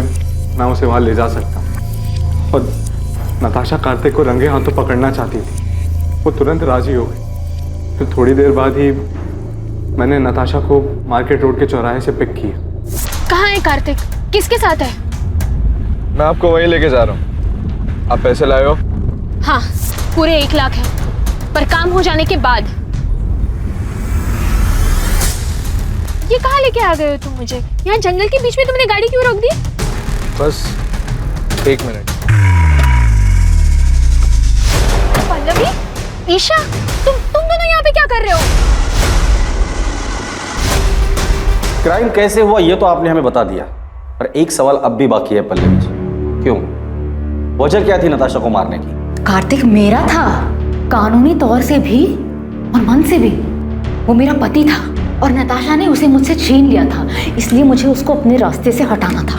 मैं उसे वहाँ ले जा सकता हूँ। और नताशा कार्तिक को रंगे हाथों पकड़ना चाहती थी। वो तुरंत राजी हो गई। फिर थोड़ी देर बाद ही मैंने नताशा को मार्केट रोड के चौराहे से पिक किया। कहाँ है कार्तिक? किसके साथ है? मैं आपको वहीं लेके जा रहा हूँ। आप पैसे लाए हो? हाँ, पूरे 1 लाख है, पर काम हो जाने के बाद। ये कहाँ लेके आ गए हो तुम मुझे? यहाँ जंगल के बीच में तुमने गाड़ी क्यों रोक दी? बस 1 मिनट। पल्लवी, ईशा, तुम दोनों यहाँ पे क्या कर रहे हो? क्राइम कैसे हुआ ये तो आपने हमें बता दिया, पर एक सवाल अब भी बाकी है पल्लवी जी। क्यों? वजह क्या थी नताशा को मारने की? कार्तिक मेरा था, कानूनी तौर से भी और मन से भी। वो मेरा पति था और नताशा ने उसे मुझसे छीन लिया था, इसलिए मुझे उसको अपने रास्ते से हटाना था।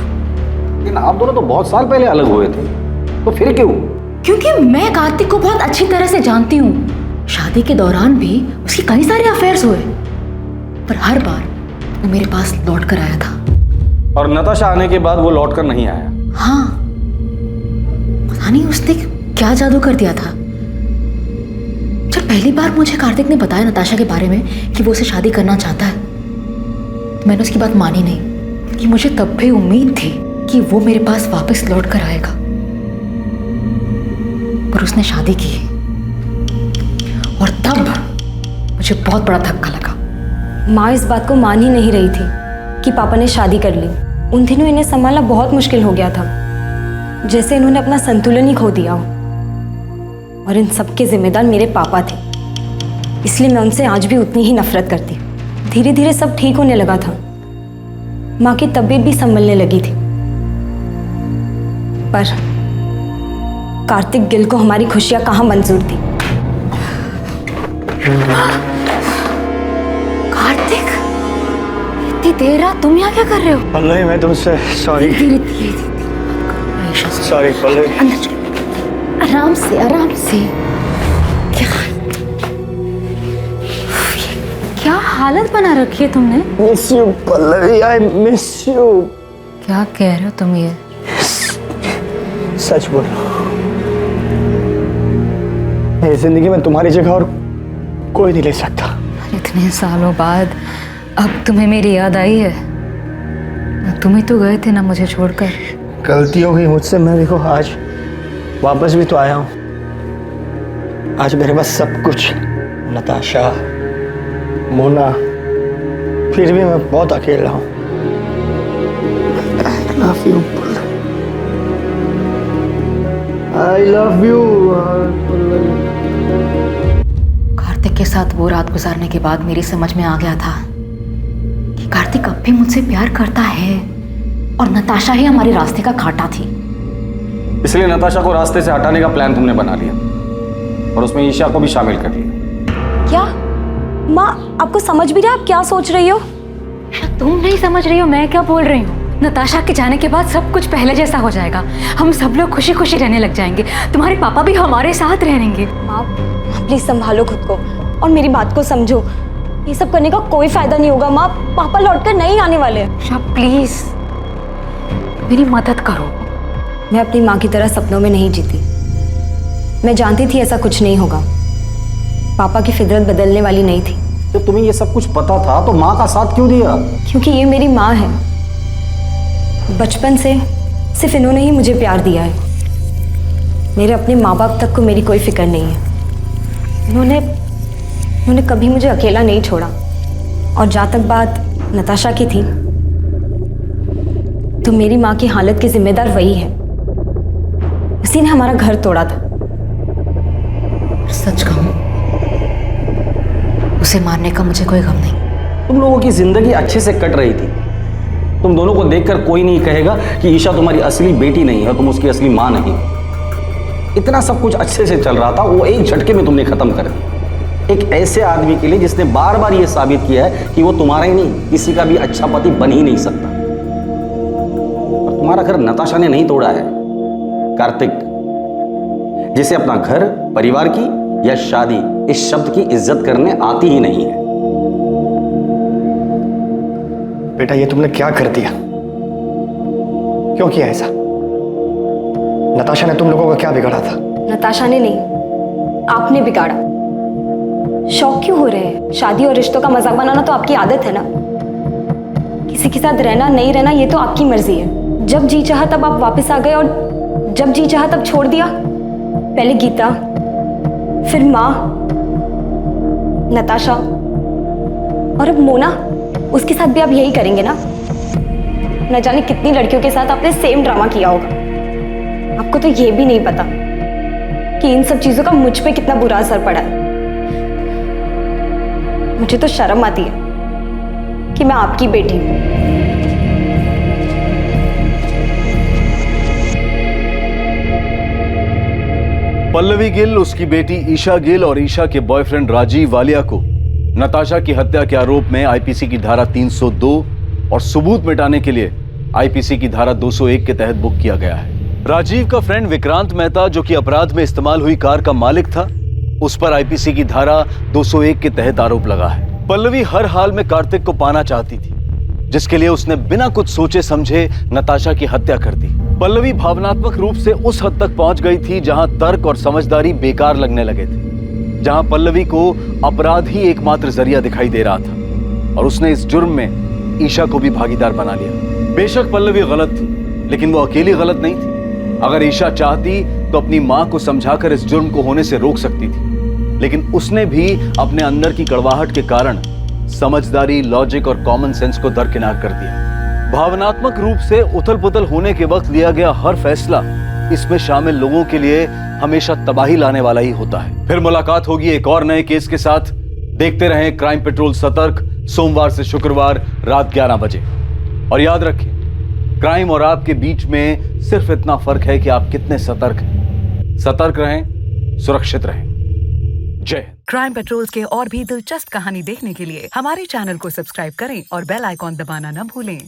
लेकिन आप दोनों तो बहुत साल पहले अलग हुए थे, तो फिर क्यों? क्योंकि मैं कार्तिक को बहुत अच्छी तरह से जानती हूँ। शादी के दौरान भी उसकी कई सारे अफेयर्स हुए, पर हर बार वो मेरे पास लौट कर आया था। और नताशा आने के बाद वो लौट कर नहीं आया? हाँ, पता नहीं उसने क्या जादू कर दिया था। जब पहली बार मुझे कार्तिक ने बताया नताशा के बारे में कि वो उसे शादी करना चाहता है, तो मैंने उसकी बात मानी नहीं। कि मुझे तब भी उम्मीद थी कि वो मेरे पास वापस लौट कर आएगा, पर उसने शादी की और तब मुझे बहुत बड़ा धक्का लगा। माँ इस बात को मान ही नहीं रही थी कि पापा ने शादी कर ली। उन दिनों इन्हें संभालना बहुत मुश्किल हो गया था, जैसे इन्होंने अपना संतुलन ही खो दिया हो। और इन सब के जिम्मेदार मेरे पापा थे, इसलिए मैं उनसे आज भी उतनी ही नफरत करती। धीरे धीरे सब ठीक होने लगा था, माँ की तबीयत भी संभलने लगी थी, पर कार्तिक गिल को हमारी खुशियां कहाँ मंजूर थी। कार्तिक, इतनी देर रात तुम यहाँ क्या कर रहे हो? पल्लवी, मैं तुमसे सॉरी। सॉरी पल्लवी। आराम से, आराम से। क्या हालत बना रखी है तुमने? Miss you Pallavi, I miss you. क्या कह रहे हो तुम ये? सच बोलो, मेरी जिंदगी में तुम्हारी जगह और कोई नहीं ले सकता। इतने सालों बाद अब तुम्हें मेरी याद आई है? तुम ही तो गए थे ना मुझे छोड़कर। गलती हो गई मुझसे, मैं देखो आज वापस भी तो आया हूँ। आज मेरे पास सब कुछ, नताशा, मोना, फिर भी मैं बहुत अकेला हूँ। I love you. कार्तिक के साथ वो रात गुजारने के बाद मेरी समझ में आ गया था कि कार्तिक अब भी मुझसे प्यार करता है और नताशा ही हमारे रास्ते का कांटा थी। इसलिए नताशा को रास्ते से हटाने का प्लान तुमने बना लिया और उसमें ईशा को भी शामिल कर लिया। क्या माँ, आपको समझ भी रहा है आप क्या सोच रही हो? तुम नहीं समझ रही हो मैं क्या बोल रही हूँ। नताशा के जाने के बाद सब कुछ पहले जैसा हो जाएगा। हम सब लोग खुशी खुशी रहने लग जाएंगे। तुम्हारे पापा भी हमारे साथ रहेंगे। माँ प्लीज संभालो खुद को और मेरी बात को समझो। ये सब करने का कोई फायदा नहीं होगा माँ, पापा लौटकर नहीं आने वाले। प्लीज मेरी मदद करो। मैं अपनी माँ की तरह सपनों में नहीं जीती। मैं जानती थी ऐसा कुछ नहीं होगा। पापा की फितरत बदलने वाली नहीं थी। जब तुम्हें ये सब कुछ पता था तो माँ का साथ क्यों दिया? क्योंकि ये मेरी माँ है। बचपन से सिर्फ इन्होंने ही मुझे प्यार दिया है। मेरे अपने माँ बाप तक को मेरी कोई फिक्र नहीं है। इन्होंने कभी मुझे अकेला नहीं छोड़ा। और जहाँ तक बात नताशा की थी, तो मेरी माँ की हालत के जिम्मेदार वही है। उसी ने हमारा घर तोड़ा था। सच कहूं, उसे मारने का मुझे कोई गम नहीं। तुम लोगों की जिंदगी अच्छे से कट रही थी। तुम दोनों को देखकर कोई नहीं कहेगा कि ईशा तुम्हारी असली बेटी नहीं है, तुम उसकी असली माँ नहीं। इतना सब कुछ अच्छे से चल रहा था, वो एक झटके में तुमने खत्म कर दिया। एक ऐसे आदमी के लिए जिसने बार बार ये साबित किया है कि वो तुम्हारा ही नहीं किसी का भी अच्छा पति बन ही नहीं सकता। और तुम्हारा घर नताशा ने नहीं तोड़ा है, कार्तिक, जिसे अपना घर, परिवार की या शादी इस शब्द की इज्जत करने आती ही नहीं है। बेटा ये तुमने क्या कर दिया? क्यों किया ऐसा? नताशा ने तुम लोगों का क्या बिगाड़ा था? नताशा ने नहीं, आपने बिगाड़ा। शौक क्यों हो रहे हैं? शादी और रिश्तों का मजाक बनाना तो आपकी आदत है ना। किसी के साथ रहना नहीं रहना ये तो आपकी मर्जी है। जब जी चाहा तब आप वापस आ गए और जब जी चाहा तब छोड़ दिया। पहले गीता, फिर माँ, नताशा और अब मोना, उसके साथ भी आप यही करेंगे ना? न जाने कितनी लड़कियों के साथ आपने सेम ड्रामा किया होगा। आपको तो ये भी नहीं पता कि इन सब चीजों का मुझ पे कितना बुरा असर पड़ा है। मुझे तो शर्म आती है कि मैं आपकी बेटी हूं। पल्लवी गिल, उसकी बेटी ईशा गिल और ईशा के बॉयफ्रेंड राजीव वालिया को नताशा की हत्या के आरोप में आईपीसी की धारा 302 और सबूत मिटाने के लिए आईपीसी की धारा 201 के तहत बुक किया गया है। राजीव का फ्रेंड विक्रांत मेहता, जो कि अपराध में इस्तेमाल हुई कार का मालिक था, उस पर आईपीसी की धारा 201 के तहत आरोप लगा है। पल्लवी हर हाल में कार्तिक को पाना चाहती थी, जिसके लिए उसने बिना कुछ सोचे समझे नताशा की हत्या कर दी। पल्लवी भावनात्मक रूप से उस हद तक पहुंच गई थी जहां तर्क और समझदारी बेकार लगने लगे थे, जहां पल्लवी को अपराध ही एकमात्र जरिया दिखाई दे रहा था और उसने इस जुर्म में ईशा को भी भागीदार बना लिया। बेशक पल्लवी गलत थी, लेकिन वो अकेली गलत नहीं थी। अगर ईशा चाहती तो अपनी मां को समझाकर इस जुर्म को होने से रोक सकती थी, लेकिन उसने भी अपने अंदर की कड़वाहट के कारण समझदारी, लॉजिक और कॉमन सेंस को दरकिनार कर दिया। भावनात्मक रूप से उथल-पुथल होने के वक्त लिया गया हर फैसला इसमें शामिल लोगों के लिए हमेशा तबाही लाने वाला ही होता है। फिर मुलाकात होगी एक और नए केस के साथ। देखते रहें क्राइम पेट्रोल सतर्क, सोमवार से शुक्रवार रात 11 बजे। और याद रखें, क्राइम और आपके बीच में सिर्फ इतना फर्क है कि आप कितने सतर्क हैं। सतर्क रहें, सुरक्षित रहें। जय हिंद। क्राइम पेट्रोल के और भी दिलचस्प कहानी देखने के लिए हमारे चैनल को सब्सक्राइब करें और बेल आइकॉन दबाना न भूलें।